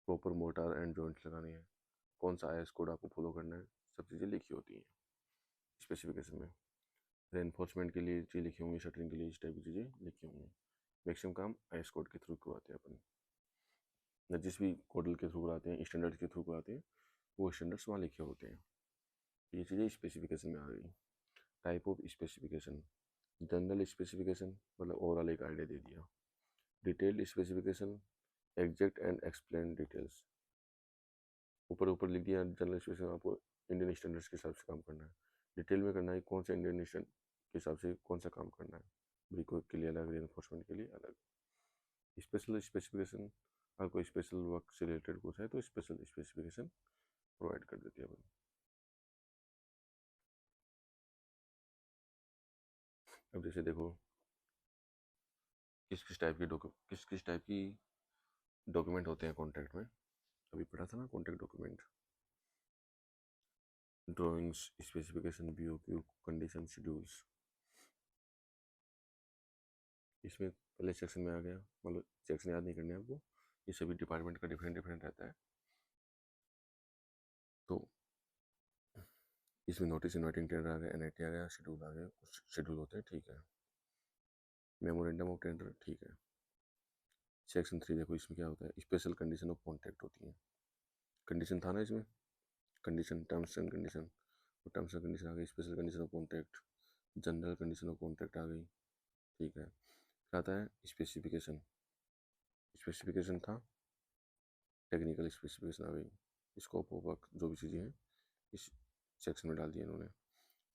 प्रॉपर मोटार एंड जॉइंट्स लगानी है, कौन सा आईएस कोड आपको फॉलो करना है, सब चीज़ें लिखी होती हैं स्पेसिफिकेशन में। रेनफोर्समेंट के लिए चीज़ लिखी होंगी, शटरिंग के लिए इस टाइप की चीज़ें लिखी होंगी। मैक्सिमम काम आईएस कोड के थ्रू करवाते हैं अपन, या जिस भी कोडल के थ्रू कराते हैं, स्टैंडर्ड के थ्रू कराते हैं, वो स्टैंडर्ड्स वहाँ लिखे होते हैं। ये चीज़ें स्पेसिफिकेशन में आ गई। Type of specification, general specification मतलब ओवरऑल एक आइडिया दे दिया। Detailed specification, exact and explain details, ऊपर ऊपर लिख दिया जनरल स्पेसिफिकेशन, आपको इंडियन स्टैंडर्ड्स के हिसाब से काम करना है। डिटेल में करना है कौन सा इंडियन स्टैंडर्ड के हिसाब से कौन सा काम करना है, ब्रिक वर्क के लिए अलग, रेनफोर्समेंट के लिए अलग। स्पेशल स्पेसिफिकेशन, अगर कोई स्पेशल वर्क से रिलेटेड कुछ है तो स्पेशल स्पेसिफिकेशन प्रोवाइड कर देती है अपन। अब जैसे देखो किस किस टाइप की डॉक्यूमेंट होते हैं कॉन्ट्रैक्ट में, अभी पढ़ा था ना contract document. Drawings, specification, BOQ, condition, schedules. इसमें पहले सेक्शन में आ गया, मतलब सेक्शन याद नहीं करने आपको, ये सभी डिपार्टमेंट का डिफरेंट डिफरेंट रहता है। तो इसमें नोटिस इन्वाइटिंग टेंडर आ गया, एनआईटी आ गया, शेड्यूल आ गया, कुछ शेड्यूल होते हैं, ठीक है। मेमोरेंडम ऑफ टेंडर, ठीक है। सेक्शन 3 देखो, इसमें क्या होता है, स्पेशल कंडीशन ऑफ कॉन्ट्रैक्ट होती है। कंडीशन था ना इसमें, कंडीशन, टर्म्स एंड कंडीशन, और टर्म्स एंड कंडीशन आ गई, special condition of contract, general condition of contract आ गई, ठीक है। फिर आता है स्पेसिफिकेशन, स्पेसिफिकेशन था, टेक्निकल स्पेसिफिकेशन आ गई, स्कोप ऑफ वर्क, जो भी चीज़ें हैं इस सेक्शन में डाल दिया इन्होंने।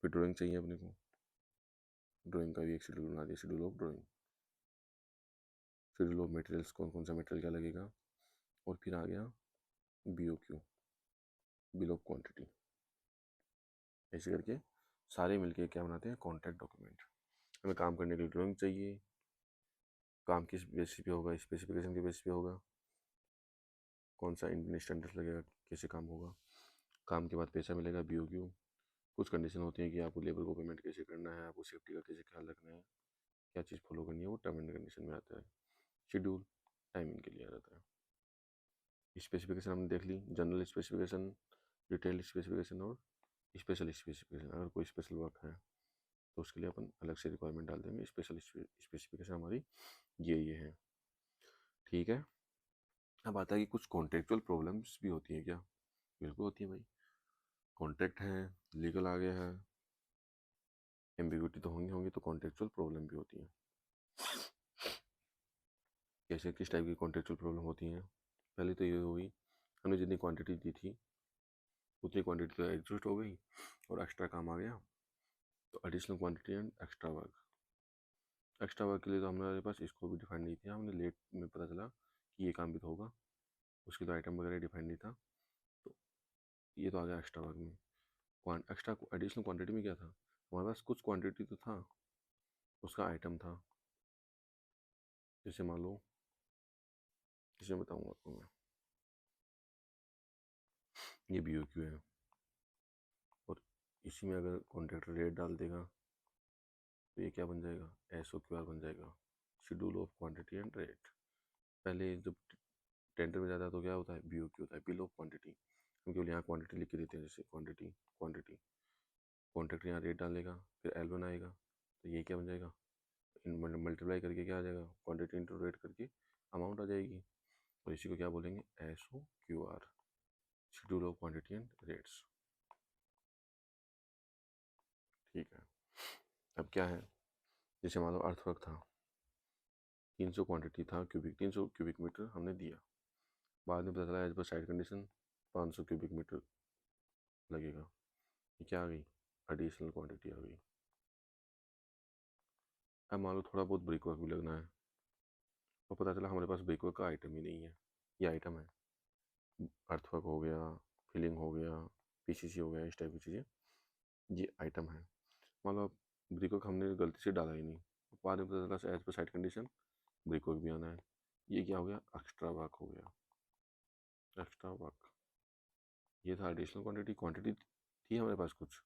फिर ड्राइंग चाहिए अपने को, ड्राइंग का भी एक शेड्यूल बना दिया, schedule of drawing, schedule of materials, कौन कौन सा मटेरियल क्या लगेगा, और फिर आ गया बीओक्यू, बिल ऑफ क्वांटिटी। ऐसे करके सारे मिलके क्या बनाते हैं, कॉन्ट्रैक्ट डॉक्यूमेंट। हमें काम करने के लिए ड्राइंग चाहिए, काम किस बेसिस पे होगा, स्पेसिफिकेशन के बेसिस पे होगा, कौन सा इंडियन स्टैंडर्ड लगेगा, कैसे काम होगा, काम के बाद पैसा मिलेगा, बीओक्यू। कुछ कंडीशन होती है कि आपको लेबर को पेमेंट कैसे करना है, आपको सेफ्टी का कैसे ख्याल रखना है, क्या चीज़ फॉलो करनी है, वो टर्म एंड कंडीशन में आता है। शेड्यूल टाइमिंग के लिए आ जाता है। स्पेसिफिकेशन हमने देख ली, जनरल स्पेसिफिकेशन, डिटेल्ड स्पेसिफिकेशन और स्पेशल स्पेसिफिकेशन। अगर कोई स्पेशल वर्क है तो उसके लिए अपन अलग से रिक्वायरमेंट डाल देंगे, स्पेशल स्पेसिफिकेशन हमारी ये है, ठीक है। अब आता है कि कुछ कॉन्ट्रेक्चुअल प्रॉब्लम्स भी होती हैं क्या, बिल्कुल होती है भाई। कॉन्ट्रैक्ट है, लीगल आ गया है, एम्बिग्यूटी तो होंगी होंगी, तो कॉन्ट्रेक्चुअल प्रॉब्लम भी होती हैं। कैसे, किस टाइप की कॉन्ट्रेक्चुअल प्रॉब्लम होती हैं, पहले तो ये हुई, हमने जितनी क्वांटिटी दी थी उतनी क्वांटिटी तो एग्जॉस्ट हो गई और एक्स्ट्रा काम आ गया, तो additional quantity and extra work. Extra work के लिए तो हमारे पास इसको भी डिफाइन नहीं था, हमने लेट में पता चला कि ये काम भी तो होगा, उसके तो आइटम वगैरह डिफाइन नहीं था, तो ये तो आ गया एक्स्ट्रा वर्क में। एक्स्ट्रा एडिशनल क्वांटिटी में क्या था, हमारे पास कुछ क्वांटिटी तो था, उसका आइटम था, जैसे मान लो, जैसे बताऊँगा आपको मैं, ये बी ओ क्यू है, और इसी में अगर कॉन्ट्रैक्टर रेट डाल देगा तो ये क्या बन जाएगा, एस ओ क्यू आर बन जाएगा, schedule of quantity and rate. पहले जब टेंडर में जाता है तो क्या होता है, बी ओ क्यू होता है, बिल ऑफ क्वांटिटी। हम केवल यहाँ क्वांटिटी लिख के देते हैं, जैसे क्वांटिटी क्वांटिटी, कॉन्ट्रैक्टर यहाँ रेट डालेगा, फिर एल बनाएगा, तो ये क्या बन जाएगा, मल्टीप्लाई करके क्या आ जाएगा, क्वांटिटी इंटू रेट करके अमाउंट आ जाएगी, और इसी को क्या बोलेंगे, S O Q R, schedule of quantity and rates, ठीक है। अब क्या है, जैसे मान लो अर्थवर्क था, 300 क्वांटिटी था, क्यूबिक 300 क्यूबिक मीटर हमने दिया, बाद में पता चला as per side condition 500 cubic metre लगेगा, ये क्या आ गई, एडिशनल क्वांटिटी आ गई। अब मान लो थोड़ा बहुत ब्रिक वर्क भी लगना है, और पता चला हमारे पास ब्रिक वर्क का आइटम ही नहीं है, ये आइटम है, अर्थवर्क हो गया, फिलिंग हो गया, पीसीसी हो गया, इस टाइप की चीज़ें, ये आइटम है। मान लो ब्रिकवर्क हमने गलती से डाला ही नहीं, बाद में पता चला as per site condition brickwork भी आना है। ये क्या हो गया, एक्स्ट्रा वर्क हो गया, एक्स्ट्रा वर्क। ये था एडिशनल क्वांटिटी, क्वांटिटी थी हमारे पास कुछ,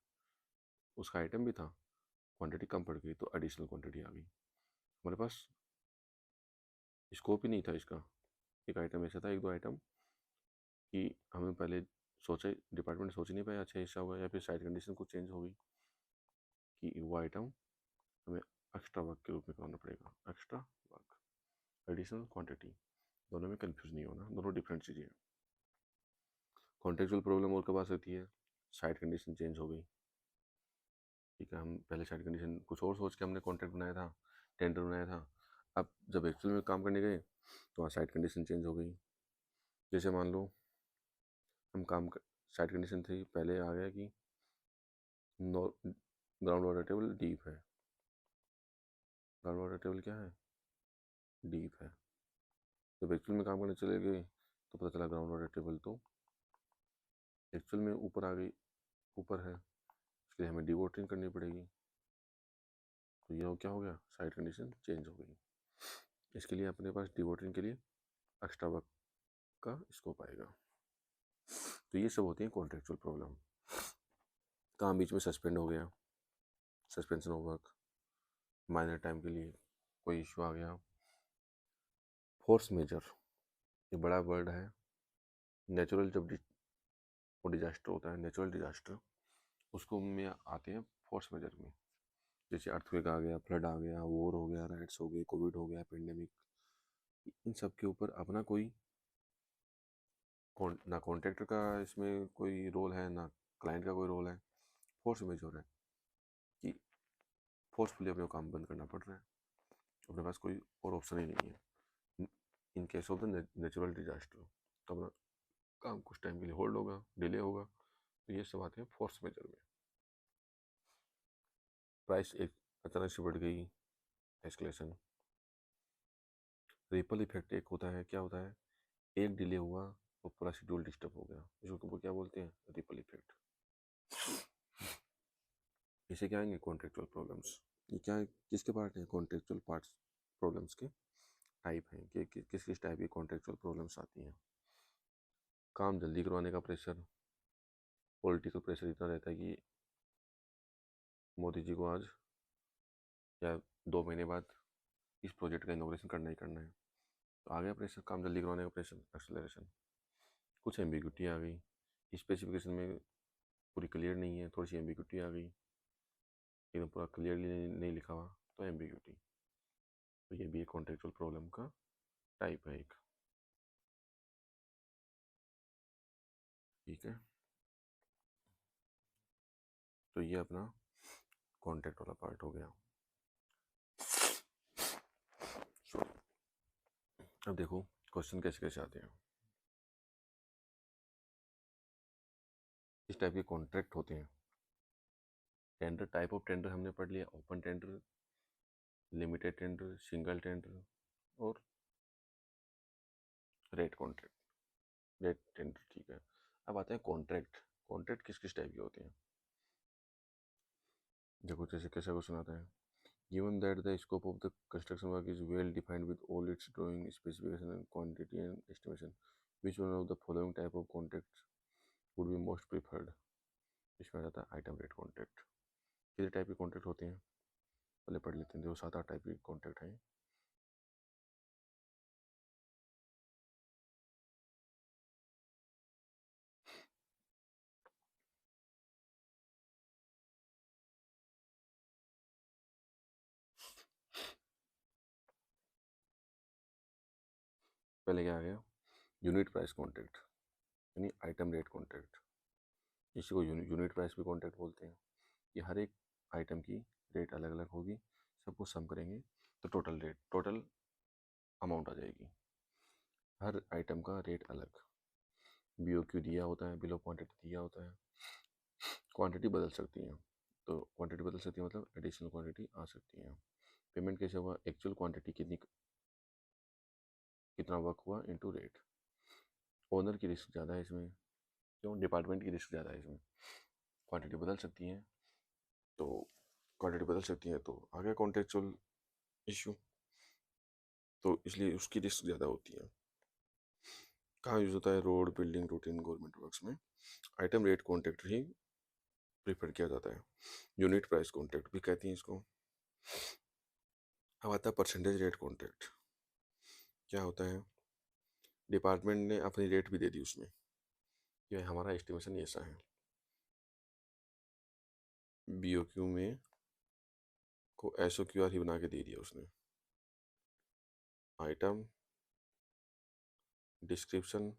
उसका आइटम भी था, क्वांटिटी कम पड़ गई तो एडिशनल क्वांटिटी आ गई। हमारे पास स्कोप ही नहीं था इसका, एक आइटम ऐसा था, एक दो आइटम कि हमें पहले सोचा, डिपार्टमेंट सोच नहीं पाया अच्छा ऐसा होगा, या फिर साइट कंडीशन कुछ चेंज हो गई कि वो आइटम हमें एक्स्ट्रा वर्क के रूप में करना पड़ेगा। एक्स्ट्रा वर्क, एडिशनल क्वांटिटी, दोनों में कंफ्यूज नहीं होना, दोनों डिफरेंट चीज़ें हैं। कॉन्टेक्चुअल प्रॉब्लम और कब आ सकती है, साइट कंडीशन चेंज हो गई, ठीक है, हम पहले साइट कंडीशन कुछ और सोच के हमने कॉन्ट्रैक्ट बनाया था, टेंडर बनाया था, अब जब एक्चुअल में काम करने गए तो वहाँ साइट कंडीशन चेंज हो गई। जैसे मान लो हम साइट कंडीशन थी पहले आ गया कि ग्राउंड वाटर टेबल डीप है, ग्राउंड वाटर टेबल क्या है, डीप है। जब एक्चुअल में काम करने चले गए तो पता चला ग्राउंड वाटर टेबल तो एक्चुअल में ऊपर आ गई, ऊपर है, इसके लिए हमें डी वाटरिंग करनी पड़ेगी। तो ये क्या हो गया, साइट कंडीशन चेंज हो गई। इसके लिए अपने पास डी वाटरिंग के लिए एक्स्ट्रा वर्क का स्कोप आएगा। तो ये सब होती हैं कॉन्ट्रेक्चुअल प्रॉब्लम। काम बीच में सस्पेंड हो गया, suspension of work, minor time के लिए कोई इशू आ गया। फोर्स मेजर, ये बड़ा वर्ड है। नेचुरल जब वो डिजास्टर होता है, नेचुरल डिजास्टर, उसको में आते हैं फोर्स मेजर में। जैसे अर्थक्वेक आ गया, फ्लड आ गया, वॉर हो गया, राइट्स हो गए, कोविड हो गया, पेंडेमिक, इन सब के ऊपर अपना कोई ना कॉन्ट्रैक्टर का इसमें कोई रोल है, ना क्लाइंट का कोई रोल है। फोर्स मेजर है कि फोर्सफुली अपने काम बंद करना पड़ रहा है, अपने पास कोई और ऑप्शन ही नहीं है। इन case of the natural disaster तो अपना काम कुछ टाइम के लिए होल्ड होगा, डिले होगा। तो ये सब आते हैं फोर्स मेजर में। प्राइस एक अचानक से बढ़ गई, एस्केलेशन। रिपल इफेक्ट एक होता है, क्या होता है, एक डिले हुआ तो पूरा शेड्यूल डिस्टर्ब हो गया, इसको क्या बोलते हैं, रिपल इफेक्ट। इसे क्या आएंगे, कॉन्ट्रेक्चुअल प्रॉब्लम्स। ये क्या है, किसके पार्ट है, कॉन्ट्रेक्चुअल पार्ट्स प्रॉब्लम्स के टाइप हैं कि किस किस टाइप की कॉन्ट्रेक्चुअल प्रॉब्लम्स आती हैं। काम जल्दी करवाने का प्रेशर, पॉलिटिकल प्रेशर इतना रहता है कि मोदी जी को आज या 2 महीने बाद इस प्रोजेक्ट का इनोग्रेशन करना ही करना है, तो आ गया प्रेशर, काम जल्दी करवाने का प्रेशर, एक्सेलरेशन। कुछ एम्बिग्यूटी आ गई, स्पेसिफिकेशन में पूरी क्लियर नहीं है, थोड़ी सी एम्बिग्यूटी आ गई, एकदम पूरा क्लियरली नहीं लिखा हुआ, तो एम्बिग्यूटी। तो ये भी एक कॉन्टेक्चुअल प्रॉब्लम का टाइप है एक, ठीक है। तो ये अपना कॉन्ट्रैक्ट वाला पार्ट हो गया। अब देखो क्वेश्चन कैसे कैसे आते हैं। इस टाइप के कॉन्ट्रैक्ट होते हैं। टेंडर, टाइप ऑफ टेंडर हमने पढ़ लिया, open tender, limited tender, single tender और रेट कॉन्ट्रैक्ट, रेट टेंडर, ठीक है। अब आते हैं कॉन्ट्रैक्ट। कॉन्ट्रैक्ट किस किस टाइप के होते हैं, देखो जैसे कैसा क्वेश्चन आता है, given that the scope of the construction work is well defined with all its drawing specification and quantity and estimation, which one of the following type of contracts would be most preferred। इसमें आ जाता है आइटम रेट कॉन्ट्रैक्ट। कितने टाइप के कॉन्ट्रैक्ट होते हैं पहले पढ़ लेते हैं, देखो 7-8 टाइप के कॉन्ट्रैक्ट हैं। पहले क्या आ गया, यूनिट प्राइस कॉन्ट्रैक्ट, यानी आइटम रेट कॉन्ट्रैक्ट। इसी को यूनिट प्राइस भी कॉन्ट्रैक्ट बोलते हैं, कि हर एक आइटम की रेट अलग अलग होगी, सबको सम करेंगे तो टोटल रेट, टोटल अमाउंट आ जाएगी। हर आइटम का रेट अलग, BOQ दिया होता है, बिल ऑफ क्वांटिटी दिया होता है। क्वांटिटी बदल सकती है, तो क्वांटिटी बदल सकती है मतलब एडिशनल क्वांटिटी आ सकती है। पेमेंट कैसे हुआ, एक्चुअल क्वांटिटी कितनी, कितना वर्क हुआ इनटू रेट। ओनर की रिस्क ज़्यादा है इसमें, क्यों, डिपार्टमेंट की रिस्क ज़्यादा है इसमें, क्वांटिटी बदल सकती है। तो क्वांटिटी बदल सकती है, तो आ गया कॉन्टेक्चुअल इशू। तो इसलिए उसकी रिस्क ज़्यादा होती है। कहाँ यूज़ होता है? Road, building, routine, government works में आइटम रेट कॉन्ट्रैक्ट ही प्रेफर किया जाता है। यूनिट प्राइस कॉन्ट्रैक्ट भी कहती हैं इसको। अब आता है परसेंटेज रेट कॉन्ट्रैक्ट। क्या होता है? डिपार्टमेंट ने अपनी रेट भी दे दी उसमें, ये हमारा एस्टिमेशन ऐसा है। बीओक्यू में को एसओक्यूआर ही बना के दे दिया उसने। आइटम, डिस्क्रिप्शन,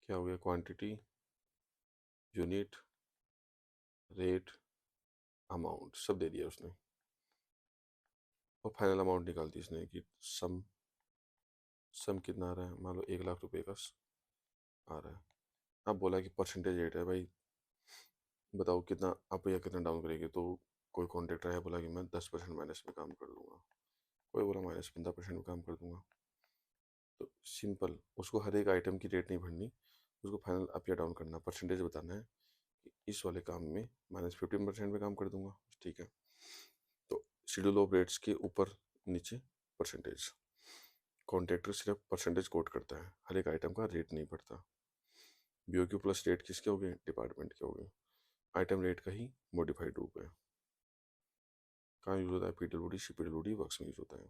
क्या हो गया, क्वांटिटी, यूनिट, रेट, अमाउंट, सब दे दिया उसने। और फाइनल अमाउंट निकाल दी इसने कि सम सम कितना आ रहा है, मान लो 1 लाख रुपए का आ रहा है। अब बोला कि परसेंटेज रेट है भाई, बताओ कितना आप या कितना डाउन करेंगे। तो कोई कॉन्ट्रैक्टर है बोला कि मैं 10% माइनस में काम कर दूंगा, कोई बोला -15% में काम कर दूंगा। तो सिंपल, उसको हर एक आइटम की रेट नहीं भरनी, उसको फाइनल अप या डाउन करना, परसेंटेज बताना है कि इस वाले काम में -15% में काम कर दूंगा, ठीक है। तो शेड्यूल ऑफ रेट्स के ऊपर नीचे परसेंटेज। कॉन्ट्रैक्टर सिर्फ परसेंटेज कोट करता है, हर एक आइटम का रेट नहीं भरता। बीओक्यू प्लस रेट किसके हो गए? डिपार्टमेंट के हो गए। आइटम रेट का ही मॉडिफाइड रूप है। कहाँ यूज होता है? पीडब्ल्यूडी, सीपीडब्ल्यूडी वर्क्स में यूज होता है।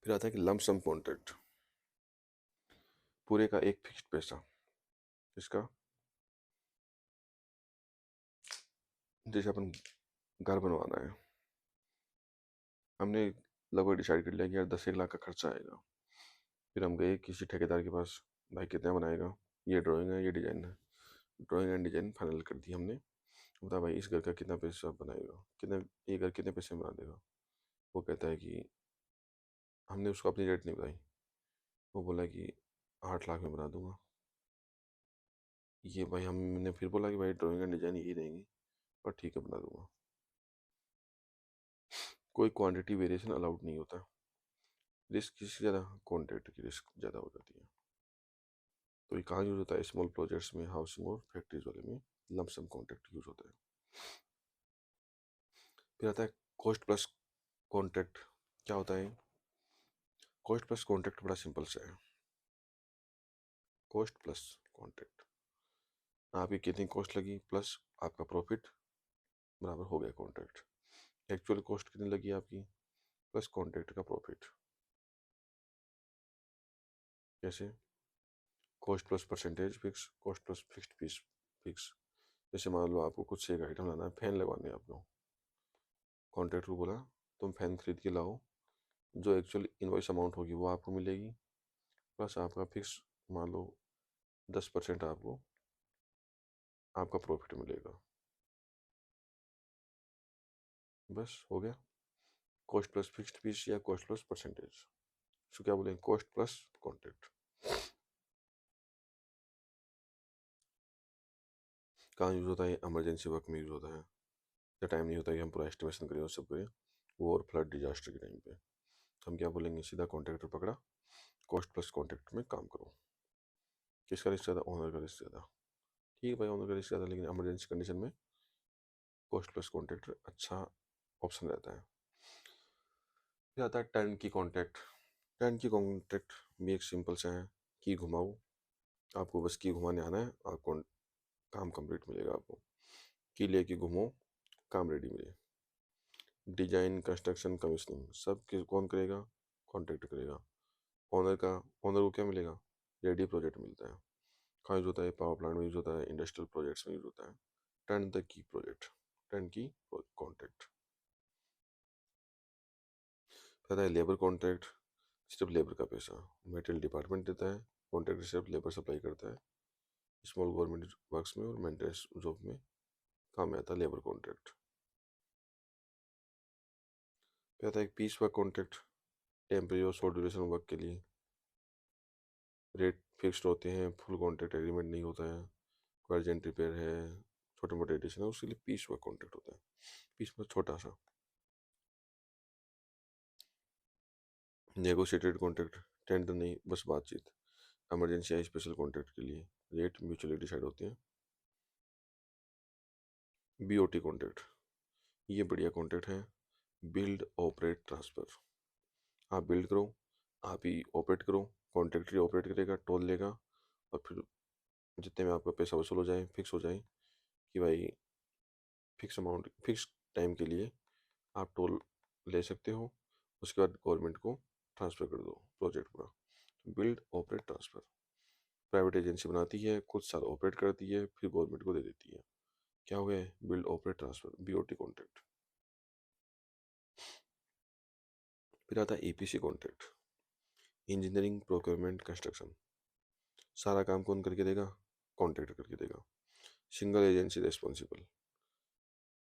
फिर आता है कि लंप सम कॉन्ट्रैक्ट, पूरे का एक फिक्स्ड पैसा। इसका जैसे अपन घर बनवाना है, हमने लगभग डिसाइड कर लिया कि यार 10-1 लाख का खर्चा आएगा। फिर हम गए किसी ठेकेदार के पास, भाई कितना बनाएगा? ये ड्राइंग है, ये डिज़ाइन है। ड्राइंग एंड डिज़ाइन फाइनल कर दी हमने। बता भाई इस घर का कितना पैसा बनाएगा, कितना, ये घर कितने पैसे में बना देगा? वो कहता है कि हमने उसको अपनी रेट नहीं बताई, वो बोला कि 8 लाख में बना दूंगा। ये भाई हमने फिर बोला कि भाई ड्राइंग एंड डिज़ाइन यही रहेंगी, और ठीक है बना दूंगा। कोई क्वांटिटी वेरिएशन अलाउड नहीं होता। रिस्क किससे ज़्यादा? कॉन्ट्रैक्ट की रिस्क ज़्यादा हो जाती है। तो ये कहाँ यूज़ होता है? स्मॉल प्रोजेक्ट्स में, हाउसिंग और फैक्ट्रीज वाले में लमसम कॉन्ट्रैक्ट यूज़ होता है। फिर आता है कॉस्ट प्लस कॉन्ट्रैक्ट। क्या होता है? कॉस्ट प्लस कॉन्ट्रैक्ट बड़ा सिंपल सा है। कॉस्ट प्लस कॉन्ट्रैक्ट, आपकी कितनी कॉस्ट लगी प्लस आपका प्रॉफिट बराबर हो गया कॉन्ट्रैक्ट। एक्चुअल कॉस्ट कितनी लगी आपकी प्लस कॉन्ट्रैक्ट का प्रॉफिट। कैसे? Cost plus percentage fix, cost plus fixed fees fix. जैसे मान लो आपको कुछ से एक आइटम लाना है, फैन लगवाने हैं आपको। कॉन्ट्रैक्टर को बोला तुम फैन खरीद के लाओ, जो एक्चुअल इनवॉइस अमाउंट होगी वो आपको मिलेगी, प्लस आपका फिक्स मान लो 10% आपको आपका प्रॉफिट मिलेगा। बस हो गया। कॉस्ट प्लस फिक्स्ड फीस या कॉस्ट प्लस परसेंटेज, इसको क्या बोलेंगे? Cost plus contract. कहाँ यूज़ होता है? इमरजेंसी वर्क में यूज़ होता है, जब टाइम नहीं होता कि हम पूरा एस्टिमेशन करें और सब करें, वो और फ्लड डिजास्टर के टाइम पे हम क्या बोलेंगे? सीधा कॉन्ट्रैक्टर पकड़ा, कॉस्ट प्लस कॉन्ट्रैक्ट में काम करो। किसका रिस्क ज़्यादा? ओनर का रिस्क ज़्यादा। ठीक है भाई, ओनर का रिस्क ज़्यादा, लेकिन इमरजेंसी कंडीशन में कॉस्ट प्लस कॉन्ट्रैक्टर अच्छा ऑप्शन रहता है। फिर आता है टर्न की कॉन्ट्रैक्ट। टर्न की कॉन्ट्रैक्ट भी एक सिंपल सा है कि घुमाओ, आपको बस की घुमाने आना है, आपको काम कंप्लीट मिलेगा। आपको की लेके घूमो, काम रेडी मिले। डिजाइन, कंस्ट्रक्शन, कमीशनिंग सब कौन करेगा? कॉन्ट्रैक्ट करेगा। ओनर का, ओनर को क्या मिलेगा? रेडी प्रोजेक्ट मिलता है। कहाँ यूज होता है? पावर प्लांट में यूज होता है, इंडस्ट्रियल प्रोजेक्ट्स में यूज होता है। Turn the key project, turn की कॉन्ट्रैक्ट। कहता है लेबर कॉन्ट्रैक्ट, सिर्फ लेबर का पैसा मेटेरियल डिपार्टमेंट देता है, कॉन्ट्रैक्टर सिर्फ लेबर सप्लाई करता है। स्मॉल गवर्नमेंट वर्क्स में और मेंटेनेंस जॉब में काम में आता है लेबर कॉन्ट्रैक्ट। कहता है एक पीस वर्क कॉन्ट्रैक्ट, टेम्परेरी और शॉर्ट ड्यूरेशन वर्क के लिए रेट फिक्स्ड होते हैं, फुल कॉन्ट्रैक्ट एग्रीमेंट नहीं होता है। कोई अर्जेंट रिपेयर है, छोटे मोटे एडिशन है, उसके लिए पीस वर्क कॉन्ट्रैक्ट होता है। पीस में छोटा सा। नेगोशिएटेड कॉन्ट्रैक्ट, टेंडर नहीं, बस बातचीत। इमरजेंसी या स्पेशल कॉन्ट्रैक्ट के लिए रेट म्यूचुअली डिसाइड होते हैं। BOT कॉन्ट्रैक्ट, ये बढ़िया कॉन्ट्रैक्ट है। बिल्ड ऑपरेट ट्रांसफ़र, आप बिल्ड करो, आप ही ऑपरेट करो, कॉन्ट्रैक्टर ही ऑपरेट करेगा, टोल लेगा, और फिर जितने में आपका पैसा वसूल हो जाए, फिक्स हो जाए कि भाई फिक्स अमाउंट, फिक्स टाइम के लिए आप टोल ले सकते हो, उसके बाद गवर्नमेंट को ट्रांसफ़र कर दो प्रोजेक्ट पूरा। Build operate transfer, private agency बनाती है, कुछ साल ऑपरेट करती है, फिर गवर्नमेंट को दे देती है। क्या हो गया? Build operate transfer, BOT contract. फिर आता है EPC contract, engineering procurement construction. सारा काम कौन करके देगा? कॉन्ट्रैक्टर करके देगा। Single agency responsible,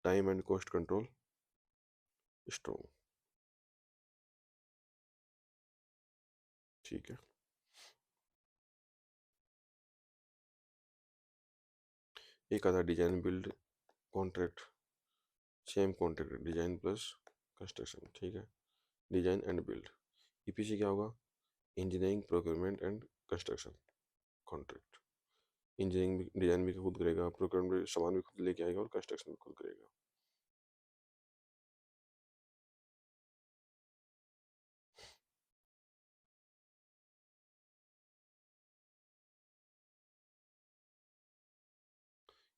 time and cost control strong. ठीक है। एक आता design build contract, same contract, design plus construction. ठीक है, डिजाइन एंड बिल्ड। EPC क्या होगा? Engineering procurement and construction contract. Engineering भी, डिजाइन भी खुद करेगा, प्रोक्योरमेंट भी, सामान भी खुद लेके आएगा, और कंस्ट्रक्शन भी खुद करेगा।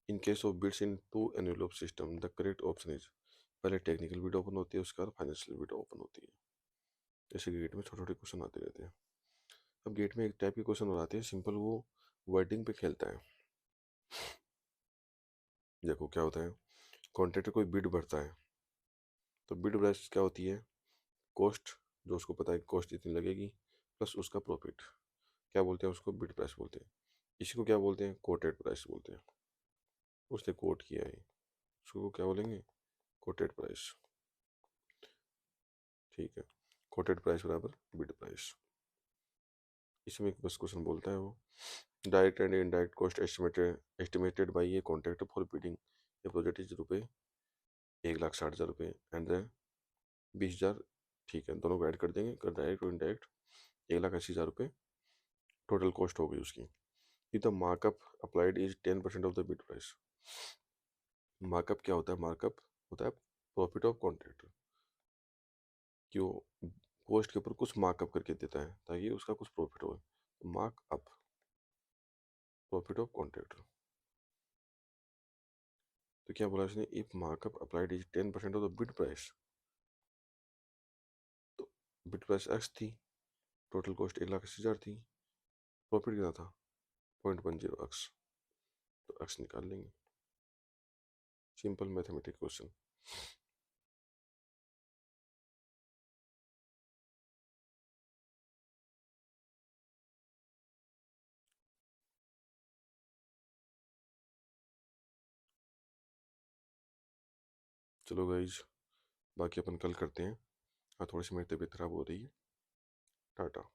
In case of bids in two envelope system the correct option is, पहले टेक्निकल बिड ओपन होती है, उसके बाद फाइनेंशियल बिड ओपन होती है। जैसे गेट में छोटे छोटे क्वेश्चन आते रहते हैं। अब गेट में एक टाइप के क्वेश्चन और आते हैं सिंपल, वो वर्डिंग पे खेलता है। देखो क्या होता है, कॉन्ट्रैक्टर कोई बिड भरता है, तो बिड प्राइस क्या होती है? कॉस्ट, जो उसको पता है कॉस्ट इतनी लगेगी, प्लस उसका प्रॉफिट। क्या बोलते हैं उसको? बिड प्राइस बोलते हैं। इसी को क्या बोलते हैं? कोटेड प्राइस बोलते हैं। उसने कोट किया है, उसको क्या बोलेंगे? Coated price. ठीक है, कोटेड प्राइस बराबर बिड प्राइस। इसमें एक बस क्वेश्चन बोलता है वो, direct and indirect cost estimated by ये कॉन्ट्रैक्टर फॉर बिडिंग ये प्रोजेक्ट इज रुपये 1,60,000 रुपये एंड देन 20,000। ठीक है, दोनों को ऐड कर देंगे, कर डायरेक्ट और इनडायरेक्ट 1,80,000 रुपये टोटल कॉस्ट हो गई उसकी। if the markup applied is 10% of the bid price। Markup क्या होता है? मार्कअप होता है प्रॉफिट ऑफ कॉन्ट्रैक्टर, कि वो कॉस्ट के ऊपर कुछ मार्कअप करके देता है ताकि उसका कुछ प्रॉफिट हो। Markup, profit of contractor. तो क्या बोला इसने? If markup applied is 10% of the bid price, तो बिड प्राइस एक्स थी, टोटल कॉस्ट 1,80,000 थी, प्रॉफिट कितना था? 0.10x, तो एक्स निकाल लेंगे। Simple mathematic question. चलो गाइज, बाकी अपन कल करते हैं। हाँ, थोड़ी सी मेरी तबीयत खराब हो रही है। टाटा।